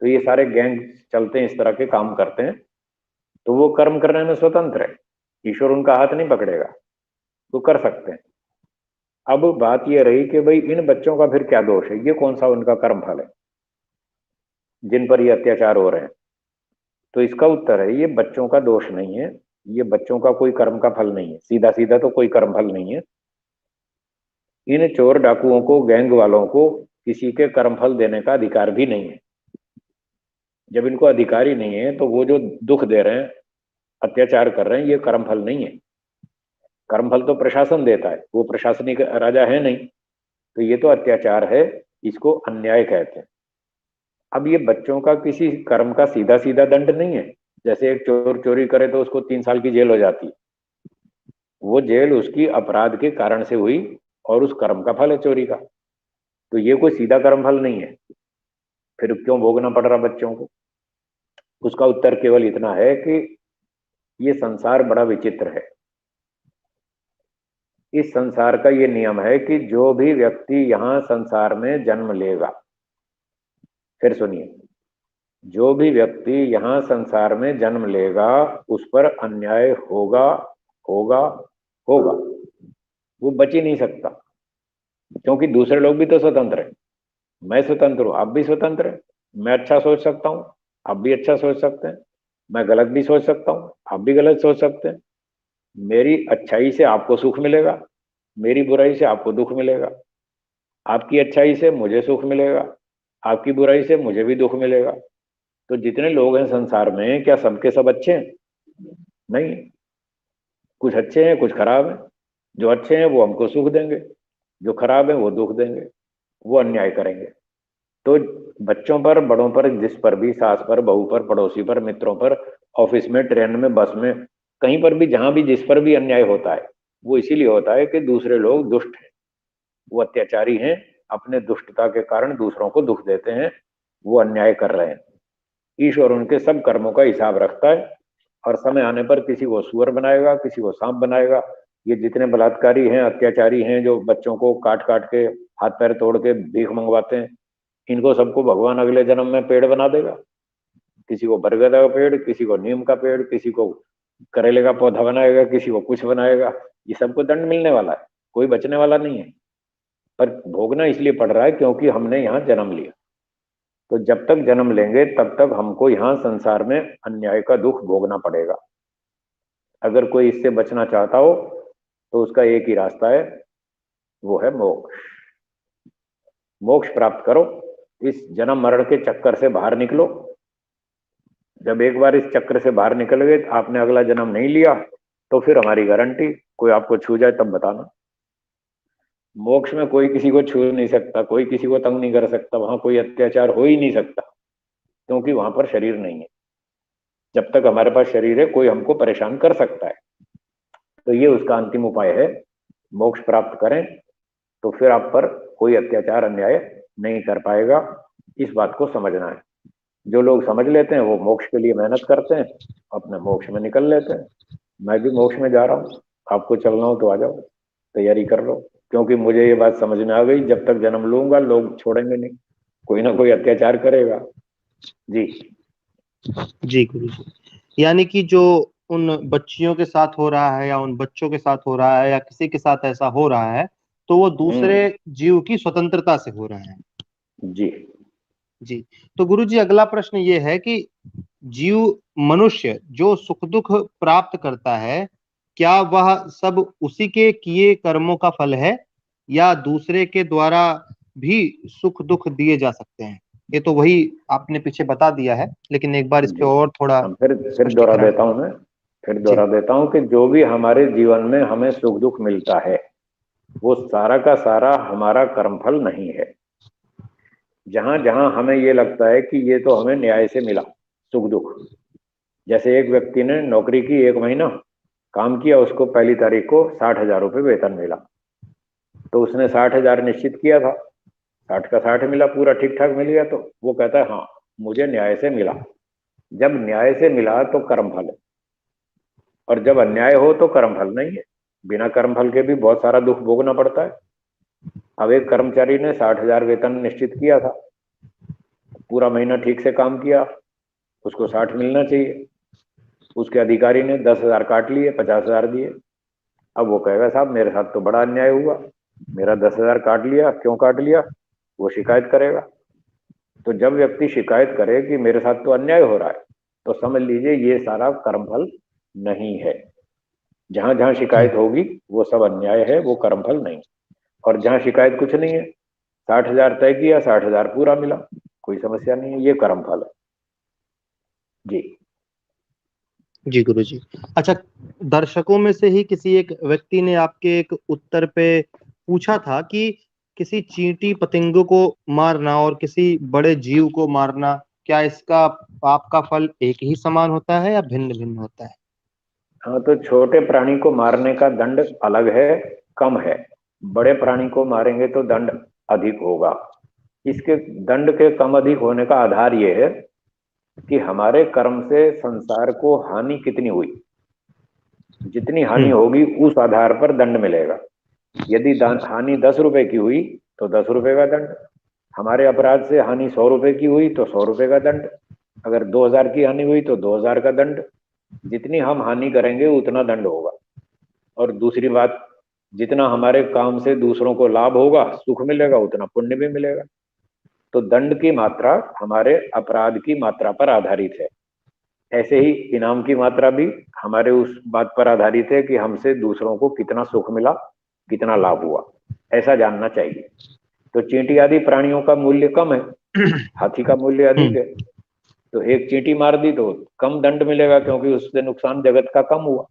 तो ये सारे गैंग चलते हैं, इस तरह के काम करते हैं। तो वो कर्म करने में स्वतंत्र है, ईश्वर उनका हाथ नहीं पकड़ेगा, तो कर सकते हैं। अब बात ये रही कि भाई इन बच्चों का फिर क्या दोष है, ये कौन सा उनका कर्म फल है जिन पर ये अत्याचार हो रहे हैं। तो इसका उत्तर है ये बच्चों का दोष नहीं है, ये बच्चों का कोई कर्म का फल नहीं है, सीधा सीधा तो कोई कर्म फल नहीं है। इन चोर डाकुओं को, गैंग वालों को किसी के कर्म फल देने का अधिकार भी नहीं है। जब इनको अधिकार ही नहीं है तो वो जो दुख दे रहे हैं, अत्याचार कर रहे हैं, ये कर्म फल नहीं है। कर्म फल तो प्रशासन देता है, वो प्रशासनिक राजा है नहीं, तो ये तो अत्याचार है, इसको अन्याय कहते हैं। अब ये बच्चों का किसी कर्म का सीधा सीधा दंड नहीं है। जैसे एक चोर चोरी करे तो उसको 3 साल की जेल हो जाती है, वो जेल उसकी अपराध के कारण से हुई और उस कर्म का फल है चोरी का, तो ये कोई सीधा कर्म फल नहीं है। फिर क्यों भोगना पड़ रहा बच्चों को? उसका उत्तर केवल इतना है कि ये संसार बड़ा विचित्र है। इस संसार का ये नियम है कि जो भी व्यक्ति यहाँ संसार में जन्म लेगा, फिर सुनिए, जो भी व्यक्ति यहाँ संसार में जन्म लेगा उस पर अन्याय होगा होगा होगा, वो बच ही नहीं सकता। क्योंकि दूसरे लोग भी तो स्वतंत्र है, मैं स्वतंत्र हूं, आप भी स्वतंत्र है। मैं अच्छा सोच सकता हूं, आप भी अच्छा सोच सकते हैं। मैं गलत भी सोच सकता हूं, आप भी गलत सोच सकते हैं। मेरी अच्छाई से आपको सुख मिलेगा, मेरी बुराई से आपको दुख मिलेगा। आपकी अच्छाई से मुझे सुख मिलेगा, आपकी बुराई से मुझे भी दुख मिलेगा। तो जितने लोग हैं संसार में, क्या सबके सब अच्छे हैं? नहीं, कुछ अच्छे हैं, कुछ खराब हैं। जो अच्छे हैं वो हमको सुख देंगे, जो खराब है वो दुख देंगे, वो अन्याय करेंगे। तो बच्चों पर, बड़ों पर, जिस पर भी, सास पर, बहू पर, पड़ोसी पर, मित्रों पर, ऑफिस में, ट्रेन में, बस में, कहीं पर भी, जहां भी, जिस पर भी अन्याय होता है, वो इसीलिए होता है कि दूसरे लोग दुष्ट हैं, वो अत्याचारी हैं, अपने दुष्टता के कारण दूसरों को दुख देते हैं, वो अन्याय कर रहे हैं। ईश्वर उनके सब कर्मों का हिसाब रखता है और समय आने पर किसी को सुअर बनाएगा, किसी को सांप बनाएगा। ये जितने बलात्कारी हैं, अत्याचारी हैं, जो बच्चों को काट काट के, हाथ पैर तोड़ के भीख मंगवाते हैं, इनको सबको भगवान अगले जन्म में पेड़ बना देगा। किसी को बरगद का पेड़, किसी को नीम का पेड़, किसी को करेले का पौधा बनाएगा, किसी को कुछ बनाएगा। ये सबको दंड मिलने वाला है, कोई बचने वाला नहीं है। पर भोगना इसलिए पड़ रहा है क्योंकि हमने यहाँ जन्म लिया। तो जब तक जन्म लेंगे तब तक हमको यहाँ संसार में अन्याय का दुख भोगना पड़ेगा। अगर कोई इससे बचना चाहता हो तो उसका एक ही रास्ता है, वो है मोक्ष। मोक्ष प्राप्त करो, इस जन्म मरण के चक्कर से बाहर निकलो। जब एक बार इस चक्र से बाहर निकल गए, आपने अगला जन्म नहीं लिया, तो फिर हमारी गारंटी, कोई आपको छू जाए तब बताना। मोक्ष में कोई किसी को छू नहीं सकता, कोई किसी को तंग नहीं कर सकता, वहां कोई अत्याचार हो ही नहीं सकता, क्योंकि वहां पर शरीर नहीं है। जब तक हमारे पास शरीर है, कोई हमको परेशान कर सकता है। तो ये उसका अंतिम उपाय है, मोक्ष प्राप्त करें तो फिर आप पर कोई अत्याचार, अन्याय नहीं कर पाएगा। इस बात को समझना है। जो लोग समझ लेते हैं वो मोक्ष के लिए मेहनत करते हैं, अपने मोक्ष में निकल लेते हैं। मैं भी मोक्ष में जा रहा हूँ, आपको चलना हो तो आ जाओ, तैयारी कर लो। क्योंकि मुझे ये बात समझ में आ गई, जब तक जन्म लूंगा लोग छोड़ेंगे नहीं, कोई ना कोई अत्याचार करेगा। जी जी गुरु जी, यानी कि जो उन बच्चियों के साथ हो रहा है या उन बच्चों के साथ हो रहा है या किसी के साथ ऐसा हो रहा है, तो वो दूसरे जीव की स्वतंत्रता से हो रहा है। जी जी। तो गुरु जी, अगला प्रश्न ये है कि जीव, मनुष्य जो सुख दुख प्राप्त करता है, क्या वह सब उसी के किए कर्मों का फल है या दूसरे के द्वारा भी सुख दुख दिए जा सकते हैं? ये तो वही आपने पीछे बता दिया है, लेकिन एक बार इस पे जी और थोड़ा अब फिर दोहरा स्पष्टीकरण। देता हूं मैं, फिर जी। दोहरा देता हूं कि जो भी हमारे जीवन में हमें सुख दुख मिलता है, वो सारा का सारा हमारा कर्मफल नहीं है। जहां जहां हमें ये लगता है कि ये तो हमें न्याय से मिला सुख दुख, जैसे एक व्यक्ति ने नौकरी की, 1 महीना काम किया, उसको पहली तारीख को 60,000 रुपये वेतन मिला। तो उसने 60,000 निश्चित किया था, 60 का 60 मिला, पूरा ठीक ठाक मिल गया। तो वो कहता है हाँ, मुझे न्याय से मिला। जब न्याय से मिला तो कर्मफल है, और जब अन्याय हो तो कर्मफल नहीं है। बिना कर्मफल के भी बहुत सारा दुख भोगना पड़ता है। अब एक कर्मचारी ने 60,000 वेतन निश्चित किया था, पूरा महीना ठीक से काम किया, उसको 60 मिलना चाहिए। उसके अधिकारी ने 10,000 काट लिए, 50,000 दिए। अब वो कहेगा साहब मेरे साथ तो बड़ा अन्याय हुआ, मेरा 10,000 काट लिया, क्यों काट लिया? वो शिकायत करेगा। तो जब व्यक्ति शिकायत करे कि मेरे साथ तो अन्याय हो रहा है, तो समझ लीजिए ये सारा कर्मफल नहीं है। जहां जहां जी। शिकायत होगी वो सब अन्याय है, वो कर्मफल नहीं। और जहां शिकायत कुछ नहीं है, 60,000 तय किया, 60,000 पूरा मिला, कोई समस्या नहीं है, ये कर्मफल है। जी जी गुरु जी। अच्छा, दर्शकों में से ही किसी एक व्यक्ति ने आपके एक उत्तर पे पूछा था कि किसी चींटी पतंगों को मारना और किसी बड़े जीव को मारना, क्या इसका पाप का फल एक ही समान होता है या भिन्न भिन्न होता है? हाँ, तो छोटे प्राणी को मारने का दंड अलग है, कम है। बड़े प्राणी को मारेंगे तो दंड अधिक होगा। इसके दंड के कम अधिक होने का आधार यह है कि हमारे कर्म से संसार को हानि कितनी हुई। जितनी हानि हम्म। होगी उस आधार पर दंड मिलेगा। यदि हानि 10 रुपए की हुई तो 10 रुपए का दंड, हमारे अपराध से हानि 100 रुपए की हुई तो 100 रुपए का दंड, अगर 2000 की हानि हुई तो 2000 का दंड। जितनी हम हानि करेंगे उतना दंड होगा। और दूसरी बात, जितना हमारे काम से दूसरों को लाभ होगा, सुख मिलेगा, उतना पुण्य भी मिलेगा। तो दंड की मात्रा हमारे अपराध की मात्रा पर आधारित है। ऐसे ही इनाम की मात्रा भी हमारे उस बात पर आधारित है कि हमसे दूसरों को कितना सुख मिला, कितना लाभ हुआ, ऐसा जानना चाहिए। तो चींटी आदि प्राणियों का मूल्य कम है, हाथी का मूल्य अधिक है। तो एक चींटी मार दी तो कम दंड मिलेगा, क्योंकि उससे नुकसान जगत का कम हुआ।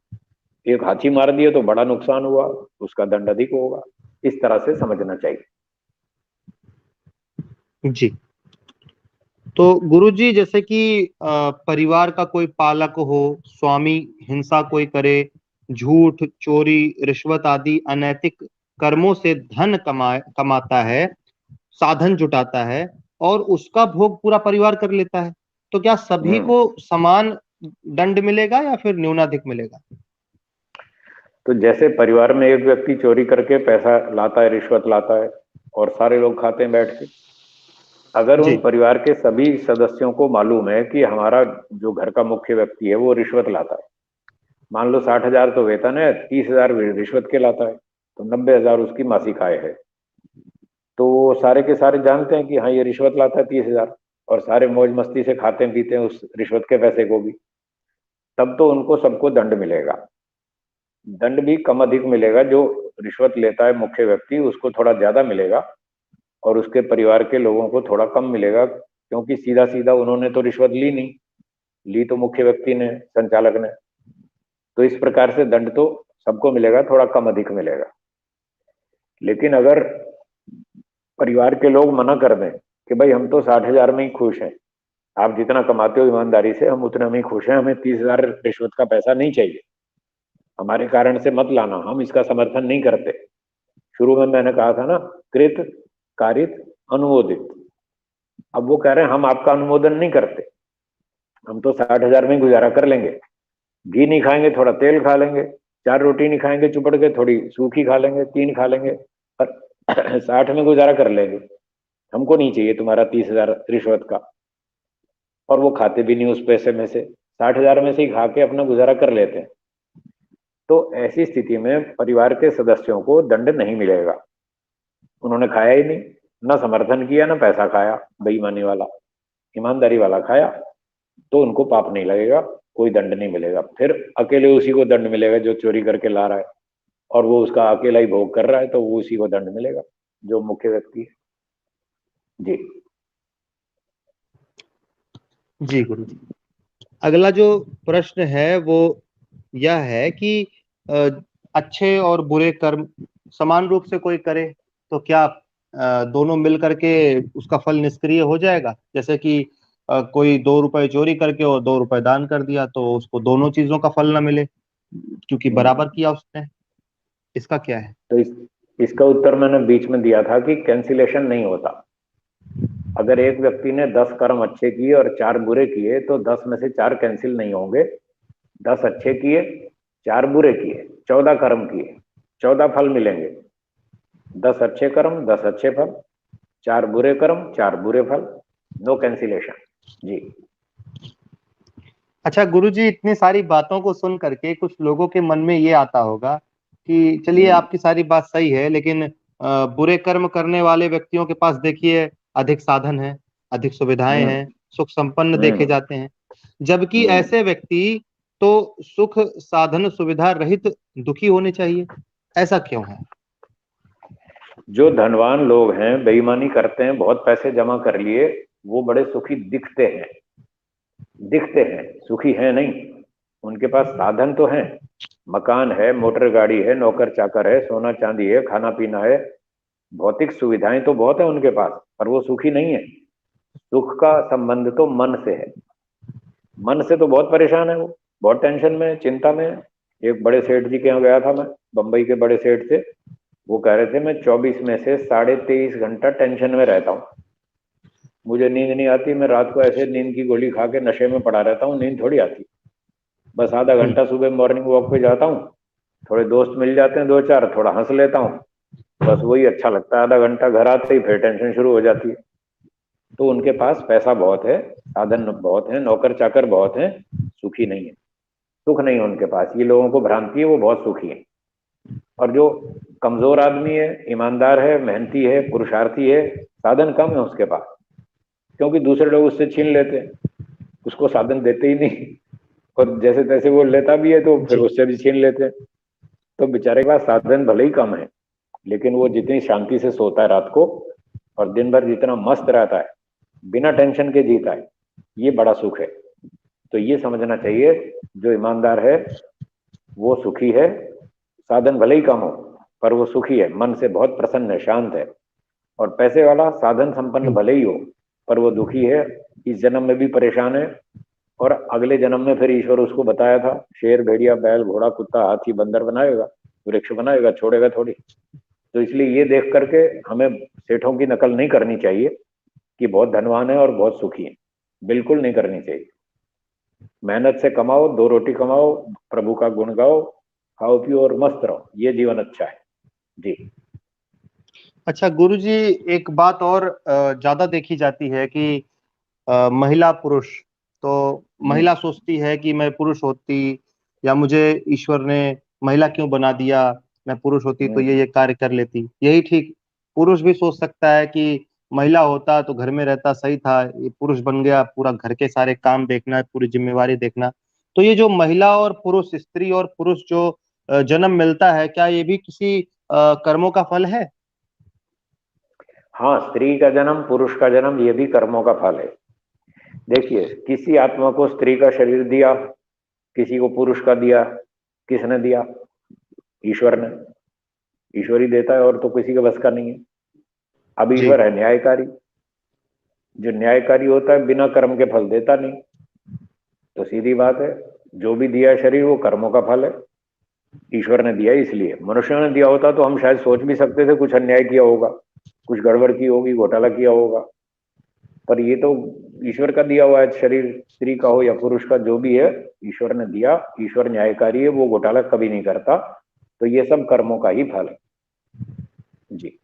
एक हाथी मार दिए तो बड़ा नुकसान हुआ, उसका दंड अधिक होगा। इस तरह से समझना चाहिए। जी। तो गुरुजी, जैसे कि परिवार का कोई पालक हो, स्वामी हिंसा कोई करे, झूठ, चोरी, रिश्वत आदि अनैतिक कर्मों से धन कमाता है, साधन जुटाता है, और उसका भोग पूरा परिवार कर लेता है, तो क्या सभी हम्म। को समान दंड मिलेगा या फिर न्यूनाधिक मिलेगा? तो जैसे परिवार में एक व्यक्ति चोरी करके पैसा लाता है, रिश्वत लाता है, और सारे लोग खाते हैं बैठ के, अगर उन जी। परिवार के सभी सदस्यों को मालूम है कि हमारा जो घर का मुख्य व्यक्ति है वो रिश्वत लाता है, मान लो 60,000 तो वेतन है, 30,000 रिश्वत के लाता है, तो 90,000 उसकी मासिक आय है। तो वो सारे के सारे जानते हैं कि हाँ ये रिश्वत लाता है 30,000, और सारे मौज मस्ती से खाते पीते हैं उस रिश्वत के पैसे को भी। तब तो उनको सबको दंड मिलेगा। दंड भी कम अधिक मिलेगा, जो रिश्वत लेता है मुख्य व्यक्ति उसको थोड़ा ज्यादा मिलेगा, और उसके परिवार के लोगों को थोड़ा कम मिलेगा, क्योंकि सीधा सीधा उन्होंने तो रिश्वत ली नहीं, ली तो मुख्य व्यक्ति ने, संचालक ने। तो इस प्रकार से दंड तो सबको मिलेगा, थोड़ा कम अधिक मिलेगा। लेकिन अगर परिवार के लोग मना कर दें कि भाई हम तो 60,000 में ही खुश हैं, आप जितना कमाते हो ईमानदारी से हम उतने में ही खुश हैं, हमें 30,000 रिश्वत का पैसा नहीं चाहिए, हमारे कारण से मत लाना, हम इसका समर्थन नहीं करते। शुरू में मैंने कहा था ना, कृत, कारित, अनुमोदित। अब वो कह रहे हैं हम आपका अनुमोदन नहीं करते, हम तो 60,000 में ही गुजारा कर लेंगे, घी नहीं खाएंगे थोड़ा तेल खा लेंगे, 4 रोटी नहीं खाएंगे चुपड़ के, थोड़ी सूखी खा लेंगे, 3 खा लेंगे, पर 60 में गुजारा कर लेंगे, हमको नहीं चाहिए तुम्हारा 30,000 रिश्वत का। और वो खाते भी नहीं उस पैसे में से, 60,000 में से ही खा के अपना गुजारा कर लेते हैं। तो ऐसी स्थिति में परिवार के सदस्यों को दंड नहीं मिलेगा, उन्होंने खाया ही नहीं, ना समर्थन किया ना पैसा खाया, बेईमानी वाला, ईमानदारी वाला खाया, तो उनको पाप नहीं लगेगा, कोई दंड नहीं मिलेगा। फिर अकेले उसी को दंड मिलेगा जो चोरी करके ला रहा है, और वो उसका अकेला ही भोग कर रहा है, तो वो उसी को दंड मिलेगा जो मुख्य व्यक्ति है। जी। जी गुरु जी। अगला जो प्रश्न है वो यह है कि अ, अच्छे और बुरे कर्म समान रूप से कोई करे तो क्या दोनों मिल करके उसका फल निष्क्रिय हो जाएगा? जैसे कि कोई 2 रुपए चोरी करके और 2 रुपए दान कर दिया तो उसको दोनों चीजों का फल ना मिले, क्योंकि बराबर हम्म। किया उसने। इसका क्या है? तो इसका उत्तर मैंने बीच में दिया था कि कैंसिलेशन नहीं होता। अगर एक व्यक्ति ने 10 कर्म अच्छे किए और 4 बुरे किए, तो 10 में से 4 कैंसिल नहीं होंगे। 10 अच्छे किए, 4 बुरे किए, 14 कर्म किए, 14 फल मिलेंगे। 10 अच्छे कर्म, 10 अच्छे फल, 4 बुरे कर्म, 4 बुरे फल, नो कैंसिलेशन। जी। अच्छा गुरुजी, इतनी सारी बातों को सुन करके कुछ लोगों के मन में ये आता होगा कि चलिए हम्म। आपकी सारी बात सही है, लेकिन बुरे कर्म करने वाले व्यक्तियों के पास देखिए अधिक साधन है, अधिक सुविधाएं हम्म। हैं, सुख संपन्न देखे हम्म। जाते हैं, जबकि हम्म। ऐसे व्यक्ति तो सुख साधन सुविधा रहित दुखी होने चाहिए। ऐसा क्यों है? जो धनवान लोग हैं, बेईमानी करते हैं, बहुत पैसे जमा कर लिए, वो बड़े सुखी दिखते हैं, दिखते हैं, सुखी हैं नहीं। उनके पास साधन तो हैं, मकान है, मोटर गाड़ी है, नौकर चाकर है, सोना चांदी है, खाना पीना है, भौतिक सुविधाएं तो बहुत है उनके पास, पर वो सुखी नहीं है। सुख का संबंध तो मन से है। मन से तो बहुत परेशान है वो, बहुत टेंशन में है, चिंता में है। एक बड़े सेठ जी के यहाँ गया था मैं, बंबई के बड़े सेठ थे, वो कह रहे थे मैं 24 में से 23.5 घंटा टेंशन में रहता हूँ, मुझे नींद नहीं आती, मैं रात को ऐसे नींद की गोली खा के नशे में पड़ा रहता हूँ, नींद थोड़ी आती। बस आधा हम्म। घंटा सुबह मॉर्निंग वॉक पे जाता हूँ, थोड़े दोस्त मिल जाते हैं 2 4, थोड़ा हंस लेता हूँ, बस वही अच्छा लगता है, आधा घंटा, घर आते ही फिर टेंशन शुरू हो जाती है। तो उनके पास पैसा बहुत है, साधन बहुत है, नौकर चाकर बहुत है, सुखी नहीं है, सुख नहीं है उनके पास। ये लोगों को भ्रांति है वो बहुत सुखी है। और जो कमजोर आदमी है, ईमानदार है, मेहनती है, पुरुषार्थी है, साधन कम है उसके पास, क्योंकि दूसरे लोग उससे छीन लेते हैं, उसको साधन देते ही नहीं, और जैसे तैसे वो लेता भी है तो फिर जी उससे भी छीन लेते हैं। तो बेचारे के पास साधन भले ही कम है, लेकिन वो जितनी शांति से सोता है रात को और दिन भर जितना मस्त रहता है, बिना टेंशन के जीता है, ये बड़ा सुख है। तो ये समझना चाहिए, जो ईमानदार है वो सुखी है, साधन भले ही कम हो पर वो सुखी है, मन से बहुत प्रसन्न है, शांत है। और पैसे वाला साधन संपन्न भले ही हो पर वो दुखी है, इस जन्म में भी परेशान है, और अगले जन्म में फिर ईश्वर उसको बताया था, शेर, भेड़िया, बैल, घोड़ा, कुत्ता, हाथी, बंदर बनाएगा, वृक्ष बनाएगा, छोड़ेगा थोड़ी। तो इसलिए ये देख करके हमें सेठों की नकल नहीं करनी चाहिए कि बहुत धनवान है और बहुत सुखी है, बिल्कुल नहीं करनी चाहिए। मेहनत से कमाओ, दो रोटी कमाओ, प्रभु का गुण गाओ, खाओ पियो और मस्त रहो, ये जीवन अच्छा है जी। अच्छा गुरुजी, एक बात और ज्यादा देखी जाती है कि महिला पुरुष, तो महिला सोचती है कि मैं पुरुष होती, या मुझे ईश्वर ने महिला क्यों बना दिया, मैं पुरुष होती तो ये कार्य कर लेती। यही ठीक पुरुष भी सोच सकता है कि महिला होता तो घर में रहता सही था, ये पुरुष बन गया, पूरा घर के सारे काम देखना, पूरी जिम्मेवारी देखना। तो ये जो महिला और पुरुष, स्त्री और पुरुष जो जन्म मिलता है, क्या ये भी किसी कर्मों का फल है? हाँ, स्त्री का जन्म, पुरुष का जन्म, ये भी कर्मों का फल है। देखिए, किसी आत्मा को स्त्री का शरीर दिया, किसी को पुरुष का दिया, किसने दिया? ईश्वर ने। ईश्वर ही देता है, और तो किसी के बस का नहीं है। अब जी ईश्वर है न्यायकारी, जो न्यायकारी होता है बिना कर्म के फल देता नहीं। तो सीधी बात है, जो भी दिया शरीर वो कर्मों का फल है, ईश्वर ने दिया। इसलिए मनुष्यों ने दिया होता तो हम शायद सोच भी सकते थे कुछ अन्याय किया होगा, कुछ गड़बड़ की होगी, घोटाला किया होगा, पर ये तो ईश्वर का दिया हुआ है शरीर, स्त्री का हो या पुरुष का, जो भी है ईश्वर ने दिया। ईश्वर न्यायकारी है, वो घोटाला कभी नहीं करता। तो ये सब कर्मों का ही फल है जी।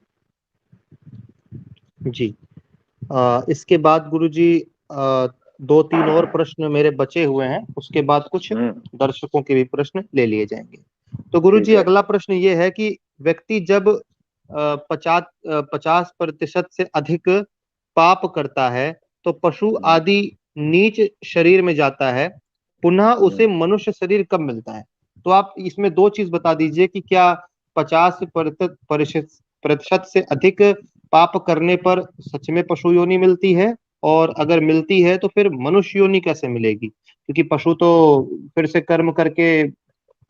जी। इसके बाद गुरुजी, दो तीन और प्रश्न मेरे बचे हुए हैं, उसके बाद कुछ दर्शकों के भी प्रश्न ले लिए जाएंगे। तो ठीक गुरुजी, है। अगला प्रश्न ये है कि व्यक्ति जब 50% से अधिक पाप करता है तो पशु आदि नीच शरीर में जाता है, पुनः उसे मनुष्य शरीर कब मिलता है? तो आप इसमें दो चीज बता दीजिए कि क्या 50% से अधिक पाप करने पर सच में पशु योनि मिलती है, और अगर मिलती है तो फिर मनुष्य योनि कैसे मिलेगी? क्योंकि पशु तो फिर से कर्म करके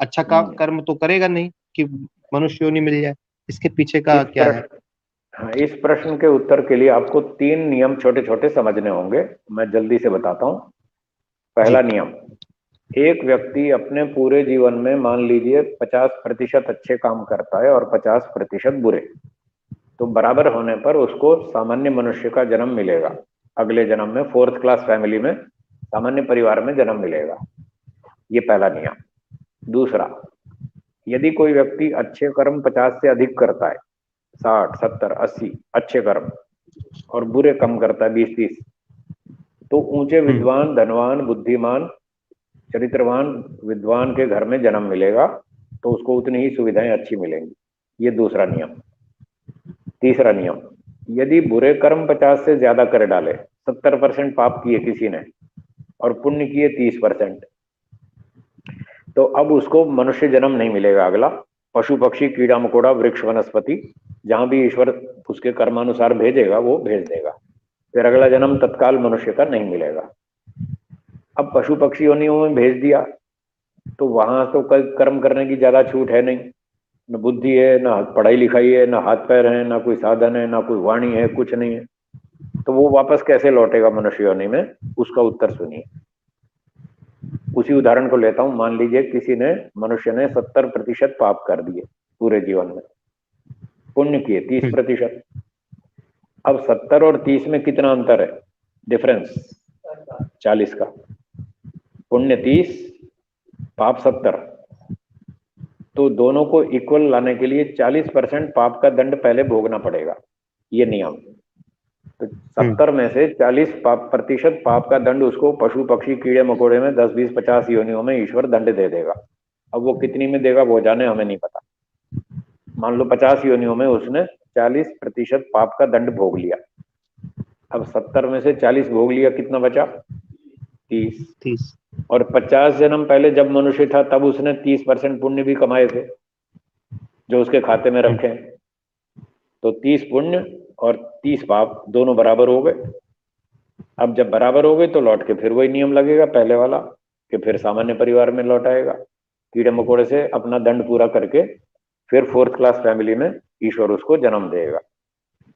अच्छा कर्म तो करेगा नहीं कि मनुष्य योनि मिल जाए। इसके पीछे का इस क्या है? प्रश्न हाँ, इस प्रश्न के उत्तर के लिए आपको 3 नियम छोटे छोटे समझने होंगे, मैं जल्दी से बताता हूं। पहला जी नियम, एक व्यक्ति अपने पूरे जीवन में मान लीजिए 50% अच्छे काम करता है और 50% बुरे, तो बराबर होने पर उसको सामान्य मनुष्य का जन्म मिलेगा। अगले जन्म में 4th क्लास फैमिली में, सामान्य परिवार में जन्म मिलेगा। ये पहला नियम। दूसरा, यदि कोई व्यक्ति अच्छे कर्म 50 से अधिक करता है, 60, 70, 80 अच्छे कर्म, और बुरे कम करता है 20, 30, तो ऊंचे हम्म विद्वान, धनवान, बुद्धिमान, चरित्रवान विद्वान के घर में जन्म मिलेगा, तो उसको उतनी ही सुविधाएं अच्छी मिलेंगी। ये दूसरा नियम। तीसरा नियम, यदि बुरे कर्म 50 से ज्यादा कर डाले, 70% पाप किए किसी ने और पुण्य किए 30%, तो अब उसको मनुष्य जन्म नहीं मिलेगा। अगला पशु पक्षी कीड़ा मकोड़ा वृक्ष वनस्पति, जहां भी ईश्वर उसके कर्मानुसार भेजेगा वो भेज देगा, फिर अगला जन्म तत्काल मनुष्य का नहीं मिलेगा। अब पशु पक्षी योनियों में भेज दिया तो वहां तो कर्म करने की ज्यादा छूट है नहीं, न बुद्धि है, न पढ़ाई लिखाई है, न हाथ पैर है, ना कोई साधन है, ना कोई वाणी है, कुछ नहीं है। तो वो वापस कैसे लौटेगा मनुष्य योनि में? उसका उत्तर सुनिए। उसी उदाहरण को लेता हूं। मान लीजिए किसी ने, मनुष्य ने 70% पाप कर दिए पूरे जीवन में, पुण्य किए 30%। अब 70 और 30 में कितना अंतर है, डिफरेंस? 40 का। पुण्य 30, पाप 70, तो दोनों को इक्वल लाने के लिए 40% पाप का दंड पहले भोगना पड़ेगा, ये नियम। तो 70 में से 40% पाप का दंड उसको पशु पक्षी कीड़े मकोड़े में 10 20 50 योनियों में ईश्वर दंड दे देगा। अब वो कितनी में देगा वो जाने, हमें नहीं पता। मान लो 50 योनियों में उसने 40% पाप का दंड भोग लिया। अब 70 में से 40 भोग लिया, कितना बचा? 30। और 50 जन्म पहले जब मनुष्य था तब उसने 30% पुण्य भी कमाए थे जो उसके खाते में रखे हैं। तो 30 पुण्य और 30 पाप दोनों बराबर हो गए। अब जब बराबर हो गए तो लौट के फिर वही नियम लगेगा पहले वाला, कि फिर सामान्य परिवार में लौट आएगा, कीड़े मकोड़े से अपना दंड पूरा करके फिर 4th क्लास फैमिली में ईश्वर उसको जन्म देगा।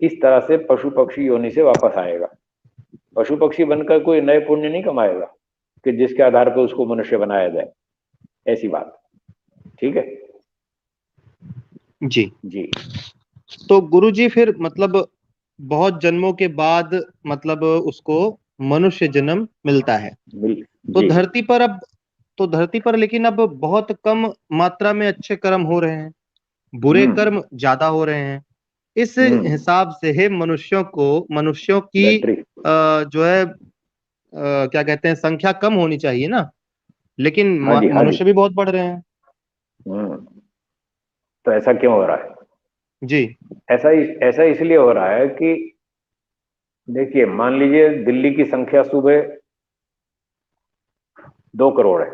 इस तरह से पशु पक्षी योनि से वापस आएगा। पशु पक्षी बनकर कोई नए पुण्य नहीं कमाएगा कि जिसके आधार पर उसको मनुष्य बनाया जाए, ऐसी बात। ठीक है जी जी। तो गुरुजी फिर मतलब बहुत जन्मों के बाद मतलब उसको मनुष्य जन्म मिलता है। तो जी धरती पर लेकिन अब बहुत कम मात्रा में अच्छे कर्म हो रहे हैं, बुरे हम्म कर्म ज्यादा हो रहे हैं। इस हम्म हिसाब से है मनुष्यों की बैटरी। जो है क्या कहते हैं, संख्या कम होनी चाहिए ना, लेकिन हाँ जी हाँ जी। मनुष्य भी बहुत बढ़ रहे हैं। हम्म तो ऐसा क्यों हो रहा है? जी। ऐसा इसलिए हो रहा है कि देखिए, मान लीजिए दिल्ली की संख्या सुबह 2 करोड़ है,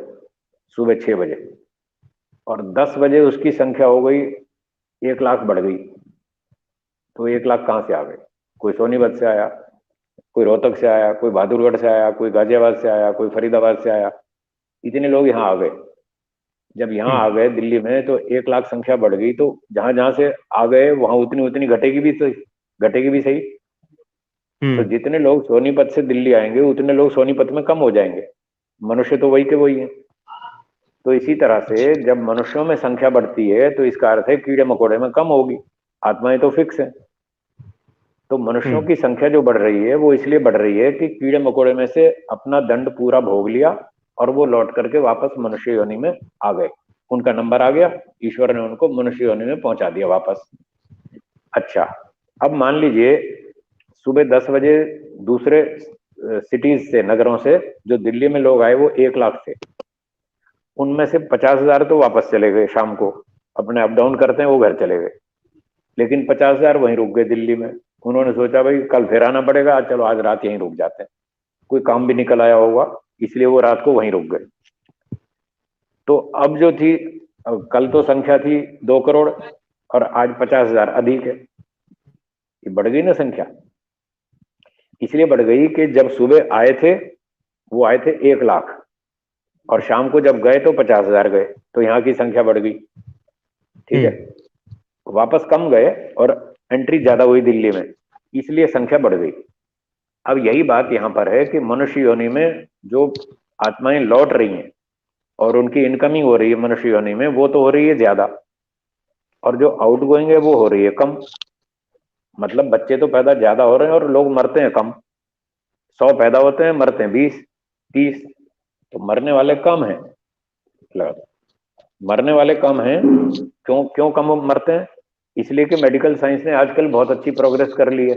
सुबह 6 बजे, और 10 बजे उसकी संख्या हो गई 1 लाख बढ़ गई। तो 1 लाख कहाँ से आ गए? कोई सोनीपत से आया, कोई रोहतक से आया, कोई बहादुरगढ़ से आया, कोई गाजियाबाद से आया, कोई फरीदाबाद से आया। इतने लोग यहाँ आ गए। जब यहाँ आ गए दिल्ली में तो 1 लाख संख्या बढ़ गई। तो जहां जहां से आ गए वहां उतनी उतनी घटेगी भी सही, घटेगी भी सही। तो जितने लोग सोनीपत से दिल्ली आएंगे उतने लोग सोनीपत में कम हो जाएंगे। मनुष्य तो वही के वही है। तो इसी तरह से जब मनुष्यों में संख्या बढ़ती है तो इसका अर्थ है कीड़े मकोड़े में कम होगी, आत्माएं तो फिक्स है। तो मनुष्यों की संख्या जो बढ़ रही है वो इसलिए बढ़ रही है कि कीड़े मकोड़े में से अपना दंड पूरा भोग लिया और वो लौट करके वापस मनुष्य योनि में आ गए। उनका नंबर आ गया, ईश्वर ने उनको मनुष्य योनि में पहुंचा दिया वापस। अच्छा, अब मान लीजिए सुबह 10 बजे दूसरे सिटीज से, नगरों से जो दिल्ली में लोग आए वो 1 लाख थे। उनमें से 50,000 तो वापस चले गए, शाम को अपने अप डाउन करते हैं वो घर चले गए। लेकिन 50,000 वहीं रुक गए दिल्ली में। उन्होंने सोचा भाई कल फिर आना पड़ेगा, चलो आज रात यहीं रुक जाते हैं। कोई काम भी निकल आया होगा इसलिए वो रात को वहीं रुक गए। तो अब जो थी, कल तो संख्या थी 2 करोड़ और आज 50,000 अधिक है। ये बढ़ गई ना संख्या। इसलिए बढ़ गई कि जब सुबह आए थे वो आए थे 1 लाख और शाम को जब गए तो 50,000 गए, तो यहाँ की संख्या बढ़ गई। ठीक है, वापस कम गए और एंट्री ज्यादा हुई दिल्ली में, इसलिए संख्या बढ़ गई। अब यही बात यहाँ पर है कि मनुष्य योनि में जो आत्माएं लौट रही हैं और उनकी इनकमिंग हो रही है मनुष्य योनि में, वो तो हो रही है ज्यादा, और जो आउट गोइंग है वो हो रही है कम। मतलब बच्चे तो पैदा ज्यादा हो रहे हैं और लोग मरते हैं कम। 100 पैदा होते हैं, मरते हैं 20 30। तो मरने वाले कम हैं, मरने वाले कम हैं। क्यों क्यों कम मरते हैं? इसलिए कि मेडिकल साइंस ने आजकल बहुत अच्छी प्रोग्रेस कर ली है।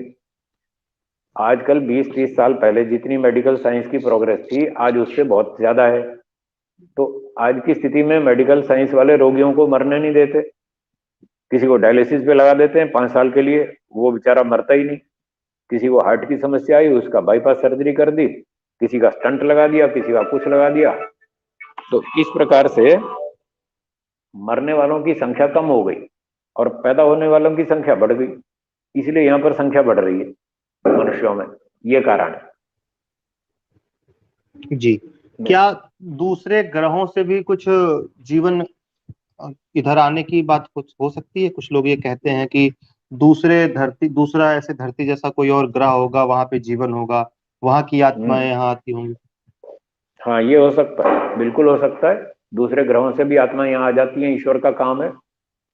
आजकल 20-30 साल पहले जितनी मेडिकल साइंस की प्रोग्रेस थी आज उससे बहुत ज्यादा है। तो आज की स्थिति में मेडिकल साइंस वाले रोगियों को मरने नहीं देते। किसी को डायलिसिस पे लगा देते हैं 5 साल के लिए, वो बेचारा मरता ही नहीं। किसी को हार्ट की समस्या आई, उसका बाईपास सर्जरी कर दी, किसी का स्टंट लगा दिया, किसी का कुछ लगा दिया। तो इस प्रकार से मरने वालों की संख्या कम हो गई और पैदा होने वालों की संख्या बढ़ गई। इसलिए यहाँ पर संख्या बढ़ रही है मनुष्यों में, ये कारण है। जी। क्या दूसरे ग्रहों से भी कुछ जीवन इधर आने की बात कुछ हो सकती है? कुछ लोग ये कहते हैं कि दूसरा ऐसे धरती जैसा कोई और ग्रह होगा, वहां पे जीवन होगा, वहां की आत्माएं यहाँ आती होंगी। हाँ, ये हो सकता है, बिल्कुल हो सकता है। दूसरे ग्रहों से भी आत्मा यहाँ आ जाती हैं, ईश्वर का काम है,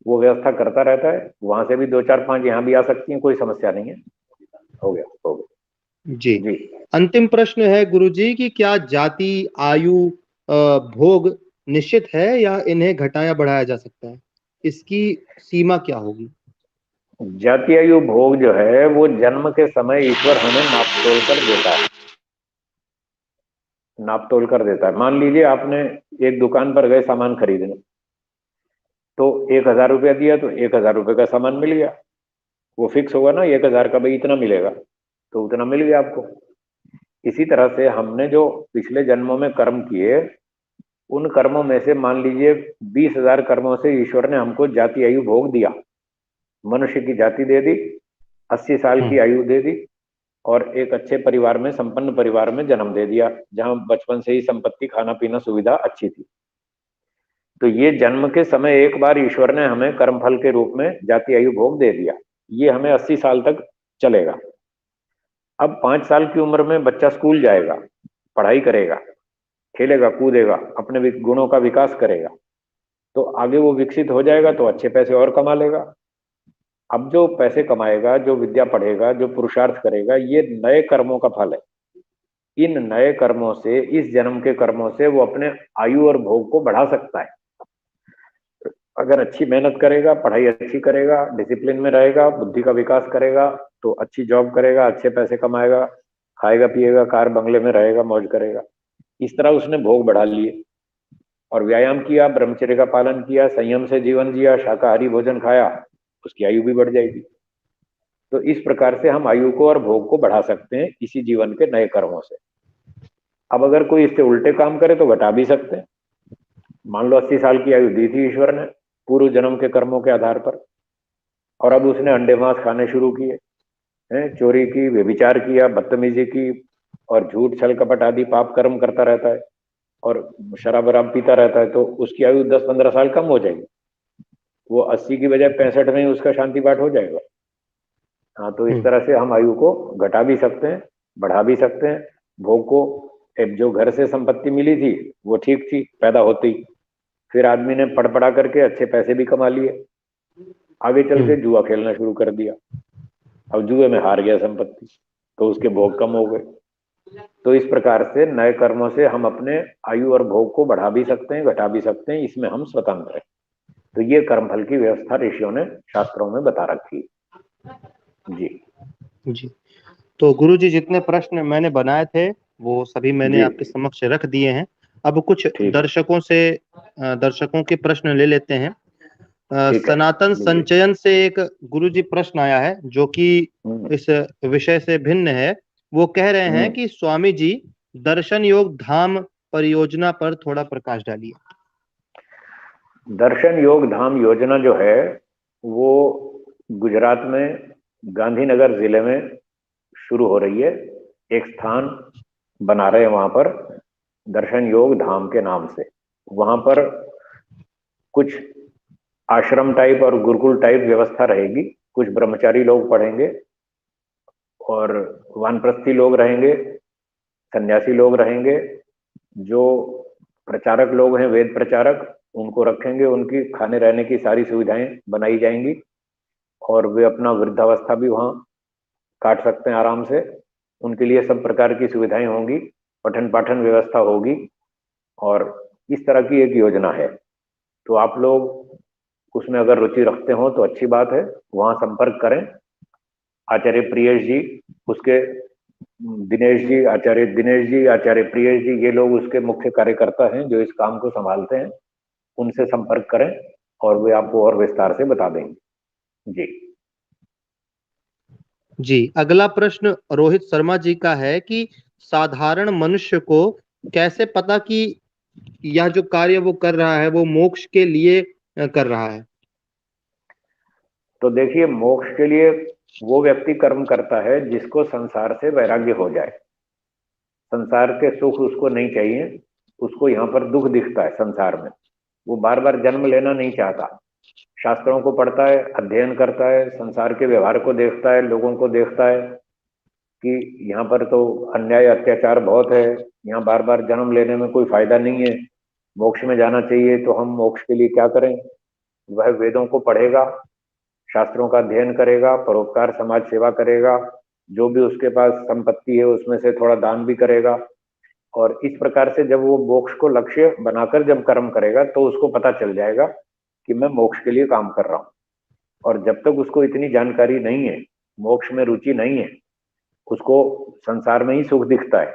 वो व्यवस्था करता रहता है। वहां से भी 2 4 5 यहाँ भी आ सकती हैं, कोई समस्या नहीं है। हो गया हो गया जी। जी। अंतिम प्रश्न है गुरुजी कि क्या जाति, आयु, भोग निश्चित है या इन्हें घटाया बढ़ाया जा सकता है? इसकी सीमा क्या होगी? जाति आयु भोग जो है वो जन्म के समय ईश्वर हमें नाप तोल कर देता है, नाप तोल कर देता है। मान लीजिए आपने एक दुकान पर गए सामान खरीदने, तो 1,000 रुपया दिया तो 1,000 रुपये का सामान मिल गया। वो फिक्स होगा ना 1,000 का, भाई इतना मिलेगा, तो उतना मिल गया आपको। इसी तरह से हमने जो पिछले जन्मों में कर्म किए, उन कर्मों में से मान लीजिए 20,000 कर्मों से ईश्वर ने हमको जाति आयु भोग दिया, मनुष्य की जाति दे दी, 80 साल की आयु दे दी, और एक अच्छे परिवार में, संपन्न परिवार में जन्म दे दिया, जहां बचपन से ही संपत्ति, खाना पीना सुविधा अच्छी थी। तो ये जन्म के समय एक बार ईश्वर ने हमें कर्मफल के रूप में जाति आयु भोग दे दिया, ये हमें 80 साल तक चलेगा। अब 5 साल की उम्र में बच्चा स्कूल जाएगा, पढ़ाई करेगा, खेलेगा कूदेगा, अपने गुणों का विकास करेगा, तो आगे वो विकसित हो जाएगा तो अच्छे पैसे और कमा लेगा। अब जो पैसे कमाएगा, जो विद्या पढ़ेगा, जो पुरुषार्थ करेगा, ये नए कर्मों का फल है। इन नए कर्मों से, इस जन्म के कर्मों से वो अपने आयु और भोग को बढ़ा सकता है। अगर अच्छी मेहनत करेगा, पढ़ाई अच्छी करेगा, डिसिप्लिन में रहेगा, बुद्धि का विकास करेगा, तो अच्छी जॉब करेगा, अच्छे पैसे कमाएगा, खाएगा पिएगा, कार बंगले में रहेगा, मौज करेगा। इस तरह उसने भोग बढ़ा लिए। और व्यायाम किया, ब्रह्मचर्य का पालन किया, संयम से जीवन जिया, शाकाहारी भोजन खाया, उसकी आयु भी बढ़ जाएगी। तो इस प्रकार से हम आयु को और भोग को बढ़ा सकते हैं इसी जीवन के नए कर्मों से। अब अगर कोई इससे उल्टे काम करे तो घटा भी सकते हैं। मान लो 80 साल की आयु दी थी ईश्वर ने पूर्व जन्म के कर्मों के आधार पर, और अब उसने अंडे मांस खाने शुरू किए हैं, चोरी की, व्यभिचार किया, बदतमीजी की, और झूठ छल कपट आदि पाप कर्म करता रहता है, और शराब वराब पीता रहता है, तो उसकी आयु 10-15 साल कम हो जाएगी। वो 80 की बजाय 65 में ही उसका शांति पाठ हो जाएगा। हाँ, तो इस तरह से हम आयु को घटा भी सकते हैं, बढ़ा भी सकते हैं। भोग को, एक जो घर से संपत्ति मिली थी वो ठीक थी पैदा होती, फिर आदमी ने पढ़ पढ़ा करके अच्छे पैसे भी कमा लिए, आगे चल के जुआ खेलना शुरू कर दिया, अब जुए में हार गया संपत्ति, तो उसके भोग कम हो गए। तो इस प्रकार से नए कर्मों से हम अपने आयु और भोग को बढ़ा भी सकते हैं, घटा भी सकते हैं, इसमें हम स्वतंत्र हैं। तो ये कर्मफल की व्यवस्था ऋषियों ने शास्त्रों में बता रखी जी। जी, तो गुरु जी जितने प्रश्न मैंने बनाए थे वो सभी मैंने जी आपके समक्ष रख दिए हैं। अब कुछ ठीक, दर्शकों के प्रश्न ले लेते हैं। ठीक है, सनातन लीजिए। संचयन से एक गुरु जी प्रश्न आया है जो कि हम्म, इस विषय से भिन्न है। वो कह रहे हैं हम्म। कि स्वामी जी दर्शन योग धाम परियोजना पर थोड़ा प्रकाश डालिए। दर्शन योग धाम योजना जो है वो गुजरात में गांधीनगर जिले में शुरू हो रही है। एक स्थान बना रहे हैं वहां पर, दर्शन योग धाम के नाम से। वहां पर कुछ आश्रम टाइप और गुरुकुल टाइप व्यवस्था रहेगी। कुछ ब्रह्मचारी लोग पढ़ेंगे और वानप्रस्थी लोग रहेंगे, सन्यासी लोग रहेंगे, जो प्रचारक लोग हैं, वेद प्रचारक, उनको रखेंगे, उनकी खाने रहने की सारी सुविधाएं बनाई जाएंगी, और वे अपना वृद्धावस्था भी वहाँ काट सकते हैं आराम से। उनके लिए सब प्रकार की सुविधाएं होंगी, पठन पाठन व्यवस्था होगी, और इस तरह की एक योजना है। तो आप लोग उसमें अगर रुचि रखते हो तो अच्छी बात है, वहाँ संपर्क करें। आचार्य प्रियेश जी उसके, दिनेश जी, आचार्य दिनेश जी, आचार्य प्रियेश जी, ये लोग उसके मुख्य कार्यकर्ता हैं जो इस काम को संभालते हैं। उनसे संपर्क करें और वे आपको और विस्तार से बता देंगे जी। जी, अगला प्रश्न रोहित शर्मा जी का है कि साधारण मनुष्य को कैसे पता कि यह जो कार्य वो कर रहा है वो मोक्ष के लिए कर रहा है? तो देखिए, मोक्ष के लिए वो व्यक्ति कर्म करता है जिसको संसार से वैराग्य हो जाए। संसार के सुख उसको नहीं चाहिए, उसको यहाँ पर दुख दिखता है संसार में, वो बार बार जन्म लेना नहीं चाहता। शास्त्रों को पढ़ता है, अध्ययन करता है, संसार के व्यवहार को देखता है, लोगों को देखता है कि यहाँ पर तो अन्याय अत्याचार बहुत है, यहाँ बार बार जन्म लेने में कोई फायदा नहीं है, मोक्ष में जाना चाहिए, तो हम मोक्ष के लिए क्या करें। वह वेदों को पढ़ेगा, शास्त्रों का अध्ययन करेगा, परोपकार समाज सेवा करेगा, जो भी उसके पास संपत्ति है उसमें से थोड़ा दान भी करेगा। और इस प्रकार से जब वो मोक्ष को लक्ष्य बनाकर जब कर्म करेगा तो उसको पता चल जाएगा कि मैं मोक्ष के लिए काम कर रहा हूं, और जब तक उसको इतनी जानकारी नहीं है, मोक्ष में रुचि नहीं है, उसको संसार में ही सुख दिखता है,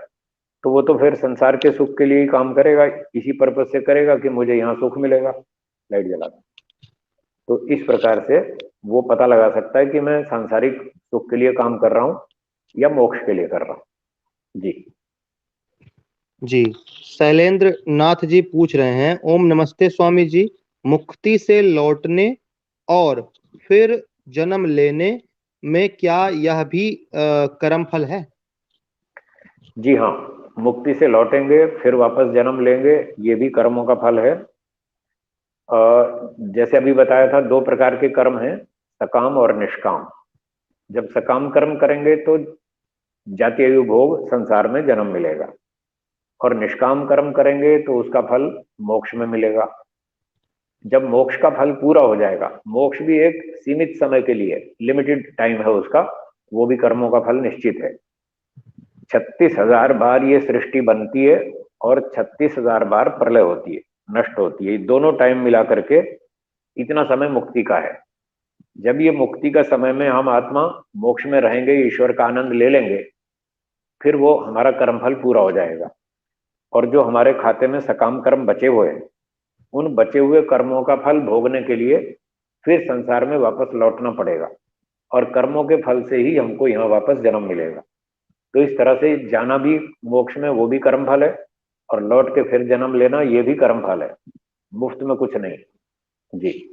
तो वो तो फिर संसार के सुख के लिए ही काम करेगा, इसी पर्पज से करेगा कि मुझे यहाँ सुख मिलेगा। लाइट जला दो। तो इस प्रकार से वो पता लगा सकता है कि मैं सांसारिक सुख के लिए काम कर रहा हूं या मोक्ष के लिए कर रहा हूं। जी जी, शैलेंद्र नाथ जी पूछ रहे हैं, ओम नमस्ते स्वामी जी, मुक्ति से लौटने और फिर जन्म लेने में क्या यह भी कर्म फल है? जी हाँ, मुक्ति से लौटेंगे फिर वापस जन्म लेंगे, ये भी कर्मों का फल है। जैसे अभी बताया था, दो प्रकार के कर्म हैं, सकाम और निष्काम। जब सकाम कर्म करेंगे तो जातीय भोग संसार में जन्म मिलेगा, और निष्काम कर्म करेंगे तो उसका फल मोक्ष में मिलेगा। जब मोक्ष का फल पूरा हो जाएगा, मोक्ष भी एक सीमित समय के लिए, लिमिटेड टाइम है उसका, वो भी कर्मों का फल निश्चित है। 36,000 बार ये सृष्टि बनती है और 36,000 बार प्रलय होती है, नष्ट होती है। दोनों टाइम मिला करके इतना समय मुक्ति का है। जब ये मुक्ति का समय में हम आत्मा मोक्ष में रहेंगे, ईश्वर का आनंद ले लेंगे, फिर वो हमारा कर्मफल पूरा हो जाएगा। और जो हमारे खाते में सकाम कर्म बचे हुए हैं, उन बचे हुए कर्मों का फल भोगने के लिए फिर संसार में वापस लौटना पड़ेगा, और कर्मों के फल से ही हमको यहाँ वापस जन्म मिलेगा। तो इस तरह से जाना भी मोक्ष में, वो भी कर्म फल है, और लौट के फिर जन्म लेना, ये भी कर्म फल है। मुफ्त में कुछ नहीं। जी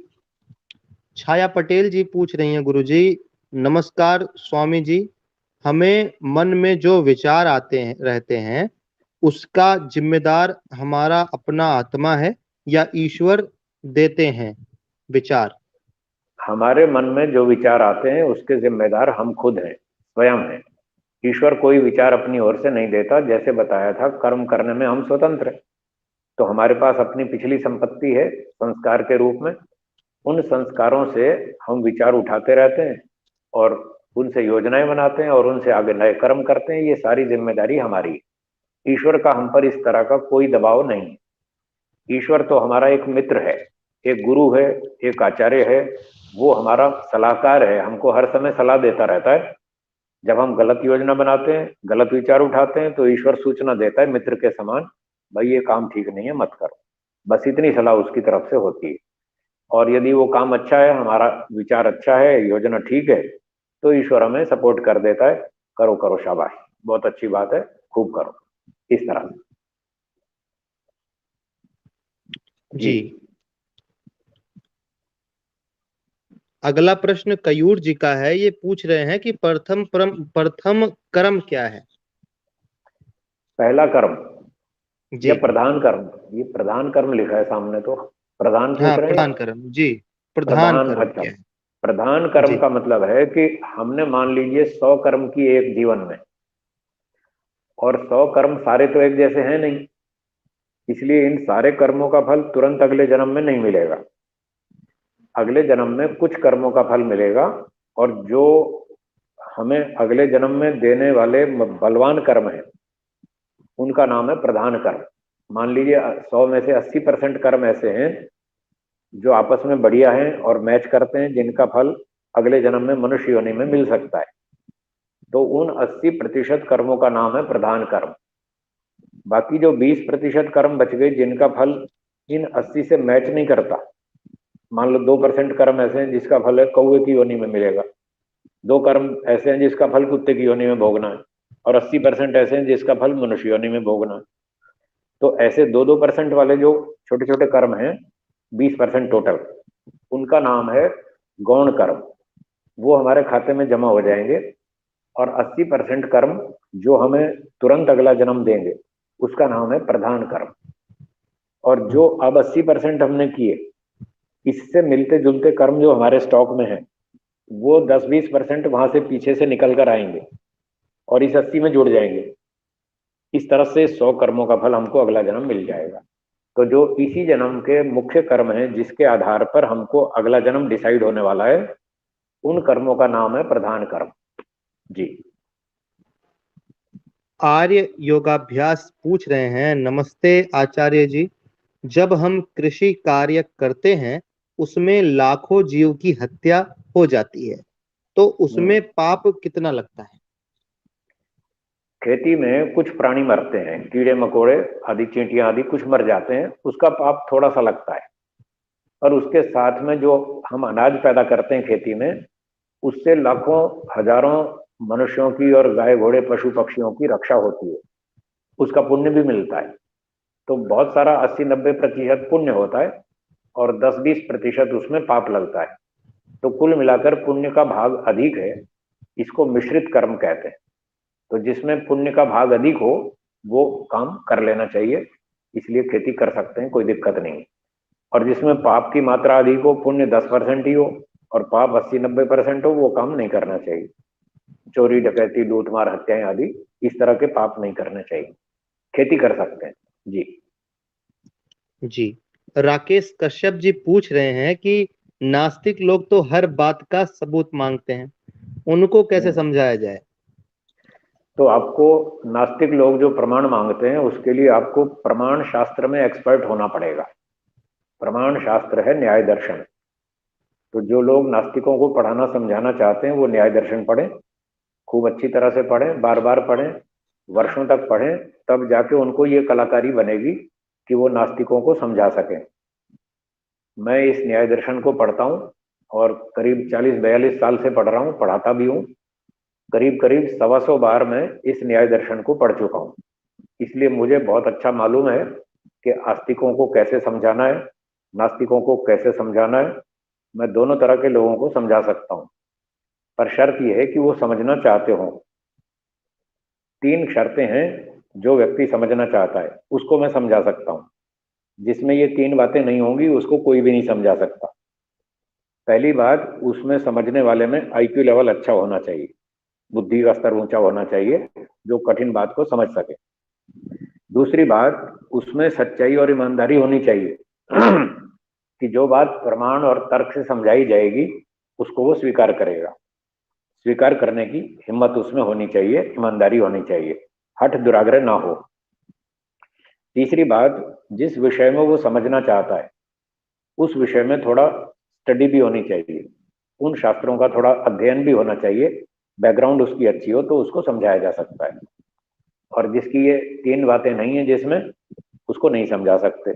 छाया पटेल जी पूछ रही हैं, गुरु जी नमस्कार स्वामी जी, हमें मन में जो विचार आते हैं रहते हैं, उसका जिम्मेदार हमारा अपना आत्मा है या ईश्वर देते हैं विचार? हमारे मन में जो विचार आते हैं उसके जिम्मेदार हम खुद हैं, स्वयं हैं। ईश्वर कोई विचार अपनी ओर से नहीं देता। जैसे बताया था, कर्म करने में हम स्वतंत्र हैं। तो हमारे पास अपनी पिछली संपत्ति है संस्कार के रूप में, उन संस्कारों से हम विचार उठाते रहते हैं और उनसे योजनाएं बनाते हैं और उनसे आगे नए कर्म करते हैं। ये सारी जिम्मेदारी हमारी है। ईश्वर का हम पर इस तरह का कोई दबाव नहीं है। ईश्वर तो हमारा एक मित्र है, एक गुरु है, एक आचार्य है, वो हमारा सलाहकार है, हमको हर समय सलाह देता रहता है। जब हम गलत योजना बनाते हैं, गलत विचार उठाते हैं, तो ईश्वर सूचना देता है मित्र के समान, भाई ये काम ठीक नहीं है, मत करो। बस इतनी सलाह उसकी तरफ से होती है। और यदि वो काम अच्छा है, हमारा विचार अच्छा है, योजना ठीक है, तो ईश्वर हमें सपोर्ट कर देता है, करो करो, शाबाश, बहुत अच्छी बात है, खूब करो, इस तरह से। जी, अगला प्रश्न कयूर जी का है। ये पूछ रहे हैं कि प्रथम कर्म क्या है? पहला कर्म या जी प्रधान कर्म? ये प्रधान कर्म लिखा है सामने, तो प्रधान हाँ, पूछ रहे हैं या प्रधान कर्म जी, प्रधान प्रधान? कर्म अच्छा, क्या है? प्रधान कर्म जी का मतलब है कि हमने मान लीजिए 100 कर्म किए एक जीवन में, और 100 कर्म सारे तो एक जैसे हैं नहीं, इसलिए इन सारे कर्मों का फल तुरंत अगले जन्म में नहीं मिलेगा। अगले जन्म में कुछ कर्मों का फल मिलेगा, और जो हमें अगले जन्म में देने वाले बलवान कर्म हैं, उनका नाम है प्रधान कर्म। मान लीजिए 100 में से 80% कर्म ऐसे हैं जो आपस में बढ़िया हैं और मैच करते हैं, जिनका फल अगले जन्म में मनुष्य योनि में मिल सकता है। तो उन 80% कर्मों का नाम है प्रधान कर्म। बाकी जो 20% कर्म बच गए, जिनका फल इन 80 से मैच नहीं करता, मान लो 2% कर्म ऐसे हैं जिसका फल है कौवे की योनि में मिलेगा, 2 कर्म ऐसे हैं जिसका फल कुत्ते की योनि में भोगना है, और 80% ऐसे हैं जिसका फल मनुष्य योनि में भोगना है। तो ऐसे 2-2% वाले जो छोटे छोटे कर्म हैं, 20% टोटल, उनका नाम है गौण कर्म। वो हमारे खाते में जमा हो जाएंगे। और 80% कर्म जो हमें तुरंत अगला जन्म देंगे, उसका नाम है प्रधान कर्म। और जो अब 80% हमने किए, इससे मिलते जुलते कर्म जो हमारे स्टॉक में है, वो 10-20% वहां से पीछे से निकल कर आएंगे और इस 80 में जुड़ जाएंगे। इस तरह से 100 कर्मों का फल हमको अगला जन्म मिल जाएगा। तो जो इसी जन्म के मुख्य कर्म हैं, जिसके आधार पर हमको अगला जन्म डिसाइड होने वाला है, उन कर्मों का नाम है प्रधान कर्म। जी आर्य योगाभ्यास पूछ रहे हैं, नमस्ते आचार्य जी, जब हम कृषि कार्य करते हैं उसमें लाखों जीव की हत्या हो जाती है, तो उसमें पाप कितना लगता है? खेती में कुछ प्राणी मरते हैं, कीड़े मकोड़े आदि, चींटियां आदि कुछ मर जाते हैं, उसका पाप थोड़ा सा लगता है। और उसके साथ में जो हम अनाज पैदा करते हैं खेती में, उससे लाखों हजारों मनुष्यों की और गाय घोड़े पशु पक्षियों की रक्षा होती है, उसका पुण्य भी मिलता है। तो बहुत सारा 80-90% पुण्य होता है और 10-20% उसमें पाप लगता है। तो कुल मिलाकर पुण्य का भाग अधिक है। इसको मिश्रित कर्म कहते हैं। तो जिसमें पुण्य का भाग अधिक हो वो काम कर लेना चाहिए, इसलिए खेती कर सकते हैं, कोई दिक्कत नहीं। और जिसमें पाप की मात्रा अधिक हो, पुण्य 10% ही हो और पाप 80-90% हो, वो काम नहीं करना चाहिए। चोरी डकैती लूटमार हत्याएं आदि इस तरह के पाप नहीं करने चाहिए, खेती कर सकते हैं जी। जी, राकेश कश्यप जी पूछ रहे हैं कि नास्तिक लोग तो हर बात का सबूत मांगते हैं, उनको कैसे समझाया जाए? तो आपको, नास्तिक लोग जो प्रमाण मांगते हैं उसके लिए आपको प्रमाण शास्त्र में एक्सपर्ट होना पड़ेगा। प्रमाण शास्त्र है न्याय दर्शन। तो जो लोग नास्तिकों को पढ़ाना समझाना चाहते हैं वो न्याय दर्शन पढ़ें, खूब अच्छी तरह से पढ़ें, बार बार पढ़ें, वर्षों तक पढ़ें, तब जाके उनको ये कलाकारी बनेगी कि वो नास्तिकों को समझा सकें। मैं इस न्याय दर्शन को पढ़ता हूँ और करीब 40-42 साल से पढ़ रहा हूँ, पढ़ाता भी हूँ। करीब करीब 125 बार मैं इस न्याय दर्शन को पढ़ चुका हूँ। इसलिए मुझे बहुत अच्छा मालूम है कि आस्तिकों को कैसे समझाना है, नास्तिकों को कैसे समझाना है। मैं दोनों तरह के लोगों को समझा सकता हूँ, पर शर्त यह है कि वो समझना चाहते हों। 3 शर्तें हैं, जो व्यक्ति समझना चाहता है उसको मैं समझा सकता हूँ। जिसमें ये 3 बातें नहीं होंगी उसको कोई भी नहीं समझा सकता। पहली बात, उसमें समझने वाले में आईक्यू लेवल अच्छा होना चाहिए, बुद्धि का स्तर ऊंचा होना चाहिए, जो कठिन बात को समझ सके। दूसरी बात, उसमें सच्चाई और ईमानदारी होनी चाहिए कि जो बात प्रमाण और तर्क से समझाई जाएगी उसको वो स्वीकार करेगा। स्वीकार करने की हिम्मत उसमें होनी चाहिए, ईमानदारी होनी चाहिए, हठ दुराग्रह ना हो। तीसरी बात, जिस विषय में वो समझना चाहता है उस विषय में थोड़ा स्टडी भी होनी चाहिए, उन शास्त्रों का थोड़ा अध्ययन भी होना चाहिए। बैकग्राउंड उसकी अच्छी हो तो उसको समझाया जा सकता है। और जिसकी ये 3 बातें नहीं है जिसमें, उसको नहीं समझा सकते।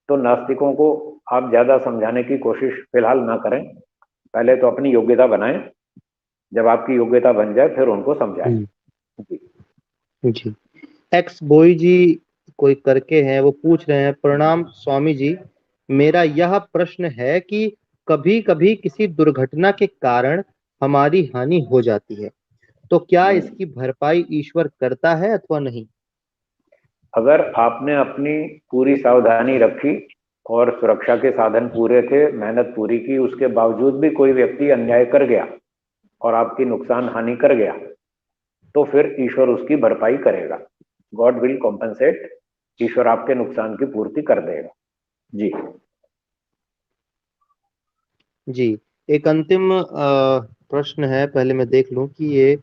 तो नास्तिकों को आप ज्यादा समझाने की कोशिश फिलहाल ना करें, पहले तो अपनी योग्यता बनाएं, जब आपकी योग्यता बन जाए फिर उनको समझाएं जी। जी, एक्स बॉय जी कोई करके हैं, वो पूछ रहे हैं, प्रणाम स्वामी जी, मेरा यह प्रश्न है कि कभी कभी किसी दुर्घटना के कारण हमारी हानि हो जाती है, तो क्या इसकी भरपाई ईश्वर करता है अथवा नहीं? अगर आपने अपनी पूरी सावधानी रखी और सुरक्षा के साधन पूरे थे, मेहनत पूरी की, उसके बावजूद भी कोई व्यक्ति अन्याय कर गया और आपकी नुकसान हानि कर गया, तो फिर ईश्वर उसकी भरपाई करेगा। गॉड विल कॉम्पनसेट, ईश्वर आपके नुकसान की पूर्ति कर देगा जी। जी, एक अंतिम प्रश्न है, पहले मैं देख लूं कि ये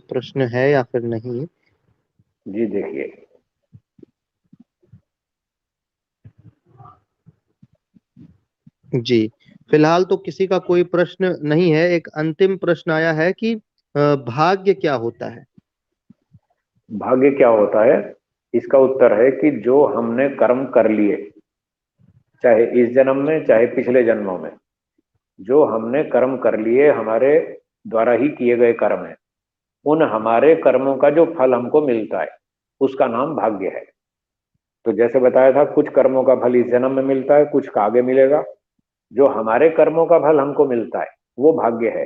प्रश्न है या फिर नहीं। जी देखिए। जी, फिलहाल तो किसी का कोई प्रश्न नहीं है। एक अंतिम प्रश्न आया है कि भाग्य क्या होता है? भाग्य क्या होता है, इसका उत्तर है कि जो हमने कर्म कर लिए, चाहे इस जन्म में चाहे पिछले जन्मों में, जो हमने कर्म कर लिए, हमारे द्वारा ही किए गए कर्म है, उन हमारे कर्मों का जो फल हमको मिलता है उसका नाम भाग्य है। तो जैसे बताया था, कुछ कर्मों का फल इस जन्म में मिलता है, कुछ का आगे मिलेगा। जो हमारे कर्मों का फल हमको मिलता है वो भाग्य है।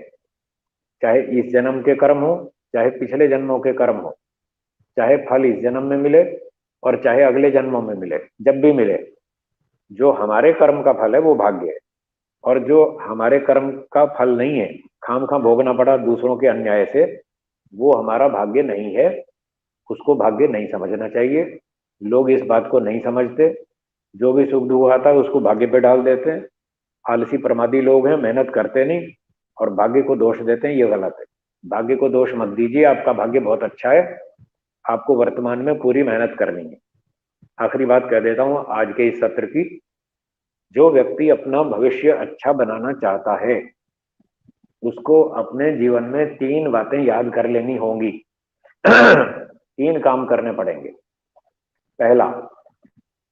चाहे इस जन्म के कर्म हो, चाहे पिछले जन्मों के कर्म हो, चाहे फल इस जन्म में मिले और चाहे अगले जन्मों में मिले, जब भी मिले, जो हमारे कर्म का फल है वो भाग्य है। और जो हमारे कर्म का फल नहीं है, खाम खा भोगना पड़ा दूसरों के अन्याय से, वो हमारा भाग्य नहीं है, उसको भाग्य नहीं समझना चाहिए। लोग इस बात को नहीं समझते, जो भी सुख दुख आता है उसको भाग्य पे डाल देते हैं। आलसी प्रमादी लोग हैं, मेहनत करते नहीं और भाग्य को दोष देते हैं, ये गलत है। भाग्य को दोष मत दीजिए, आपका भाग्य बहुत अच्छा है, आपको वर्तमान में पूरी मेहनत करनी है। आखिरी बात कह देता हूं आज के इस सत्र की, जो व्यक्ति अपना भविष्य अच्छा बनाना चाहता है उसको अपने जीवन में 3 बातें याद कर लेनी होंगी। 3 काम करने पड़ेंगे। पहला,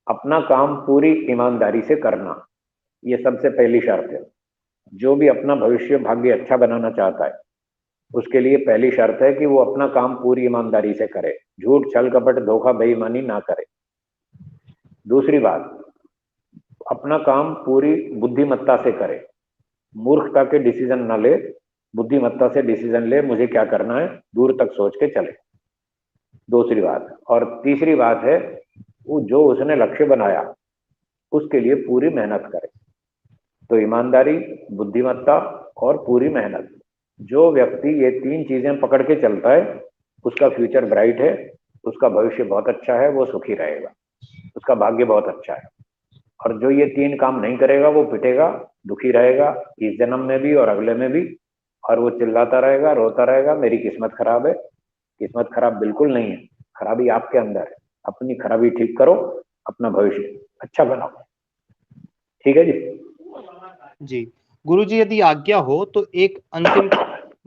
अपना काम पूरी ईमानदारी से करना, ये सबसे पहली शर्त है। जो भी अपना भविष्य भाग्य अच्छा बनाना चाहता है उसके लिए पहली शर्त है कि वो अपना काम पूरी ईमानदारी से करे, झूठ छल कपट धोखा बेईमानी ना करे। दूसरी बात, अपना काम पूरी बुद्धिमत्ता से करे, मूर्खता के डिसीजन ना ले, बुद्धिमत्ता से डिसीजन ले, मुझे क्या करना है दूर तक सोच के चले। दूसरी बात, और तीसरी बात है वो जो उसने लक्ष्य बनाया उसके लिए पूरी मेहनत करे। तो ईमानदारी, बुद्धिमत्ता और पूरी मेहनत, जो व्यक्ति ये 3 चीजें पकड़ के चलता है उसका फ्यूचर ब्राइट है, उसका भविष्य बहुत अच्छा है, वो सुखी रहेगा, उसका भाग्य बहुत अच्छा है। और जो ये 3 काम नहीं करेगा वो पिटेगा, दुखी रहेगा इस जन्म में भी और अगले में भी, और वो चिल्लाता रहेगा, रोता रहेगा, मेरी किस्मत खराब है। किस्मत खराब बिल्कुल नहीं है, खराबी आपके अंदर है। अपनी खराबी ठीक करो, अपना भविष्य अच्छा बनाओ। ठीक है जी। जी गुरु जी, यदि आज्ञा हो तो एक अंतिम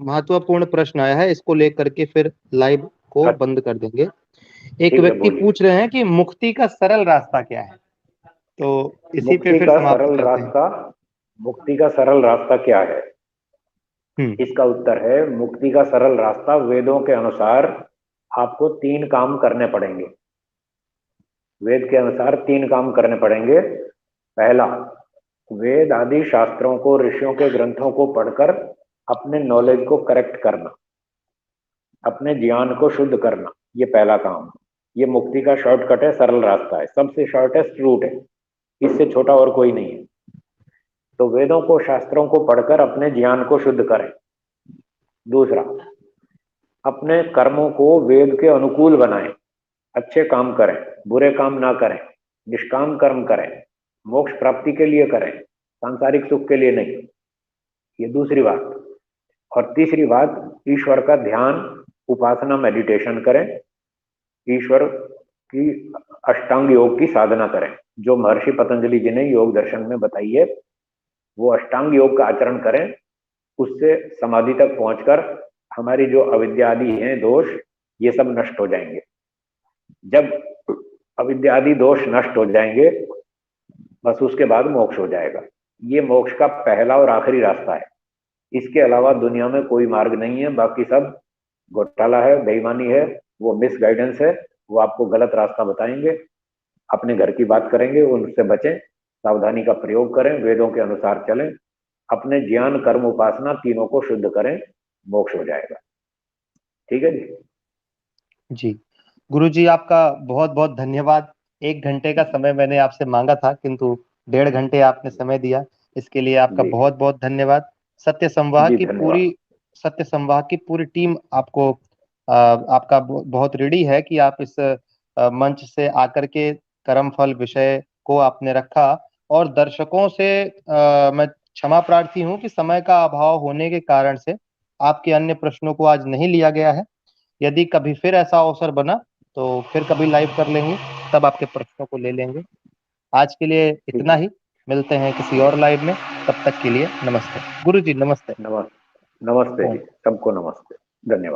महत्वपूर्ण प्रश्न आया है, इसको लेकर के फिर लाइव को बंद कर देंगे। एक ठीक है, व्यक्ति बोलिए। पूछ रहे हैं कि मुक्ति का सरल रास्ता क्या है, तो इसी पे मुक्ति फिर का समाप्त सरल करते हैं। रास्ता, मुक्ति का सरल रास्ता क्या है? हम्म। इसका उत्तर है, मुक्ति का सरल रास्ता वेदों के अनुसार आपको 3 काम करने पड़ेंगे। वेद के अनुसार 3 काम करने पड़ेंगे। पहला, वेद आदि शास्त्रों को, ऋषियों के ग्रंथों को पढ़कर अपने नॉलेज को करेक्ट करना, अपने ज्ञान को शुद्ध करना, ये पहला काम। ये मुक्ति का शॉर्टकट है, सरल रास्ता है, सबसे शॉर्टेस्ट रूट है, इससे छोटा और कोई नहीं है। तो वेदों को, शास्त्रों को पढ़कर अपने ज्ञान को शुद्ध करें। दूसरा, अपने कर्मों को वेद के अनुकूल बनाएं, अच्छे काम करें, बुरे काम ना करें, निष्काम कर्म करें, मोक्ष प्राप्ति के लिए करें, सांसारिक सुख के लिए नहीं। ये दूसरी बात। और तीसरी बात, ईश्वर का ध्यान, उपासना, मेडिटेशन करें, ईश्वर की अष्टांग योग की साधना करें, जो महर्षि पतंजलि जी ने योग दर्शन में बताई है। वो अष्टांग योग का आचरण करें, उससे समाधि तक पहुंचकर हमारी जो अविद्या आदि हैं दोष, ये सब नष्ट हो जाएंगे। जब अविद्या आदि दोष नष्ट हो जाएंगे बस उसके बाद मोक्ष हो जाएगा। ये मोक्ष का पहला और आखिरी रास्ता है। इसके अलावा दुनिया में कोई मार्ग नहीं है, बाकी सब घोटाला है, बेईमानी है, वो मिस गाइडेंस है, वो आपको गलत रास्ता बताएंगे। अपने घर की बात करेंगे, उनसे बचें, सावधानी का प्रयोग करें, वेदों के अनुसार चलें, अपने ज्ञान कर्म उपासना तीनों को शुद्ध करें, मोक्ष हो जाएगा। ठीक है जी। जी गुरु जी, आपका बहुत बहुत धन्यवाद। 1 घंटे का समय मैंने आपसे मांगा था, किंतु 1.5 घंटे आपने समय दिया, इसके लिए आपका जी बहुत बहुत धन्यवाद। जी, धन्यवाद। सत्य संवाह की पूरी टीम आपको आपका बहुत ऋणी है कि आप इस मंच से आकर के कर्म फल विषय को आपने रखा। और दर्शकों से मैं क्षमा प्रार्थी हूं कि समय का अभाव होने के कारण से आपके अन्य प्रश्नों को आज नहीं लिया गया है। यदि कभी फिर ऐसा अवसर बना तो फिर कभी लाइव कर लेंगे, तब आपके प्रश्नों को ले लेंगे। आज के लिए ठीक इतना है। ही, मिलते हैं किसी और लाइव में। तब तक के लिए नमस्ते गुरु जी, नमस्ते। नमस्ते। नमस्ते ओम। जी, सबको नमस्ते। धन्यवाद।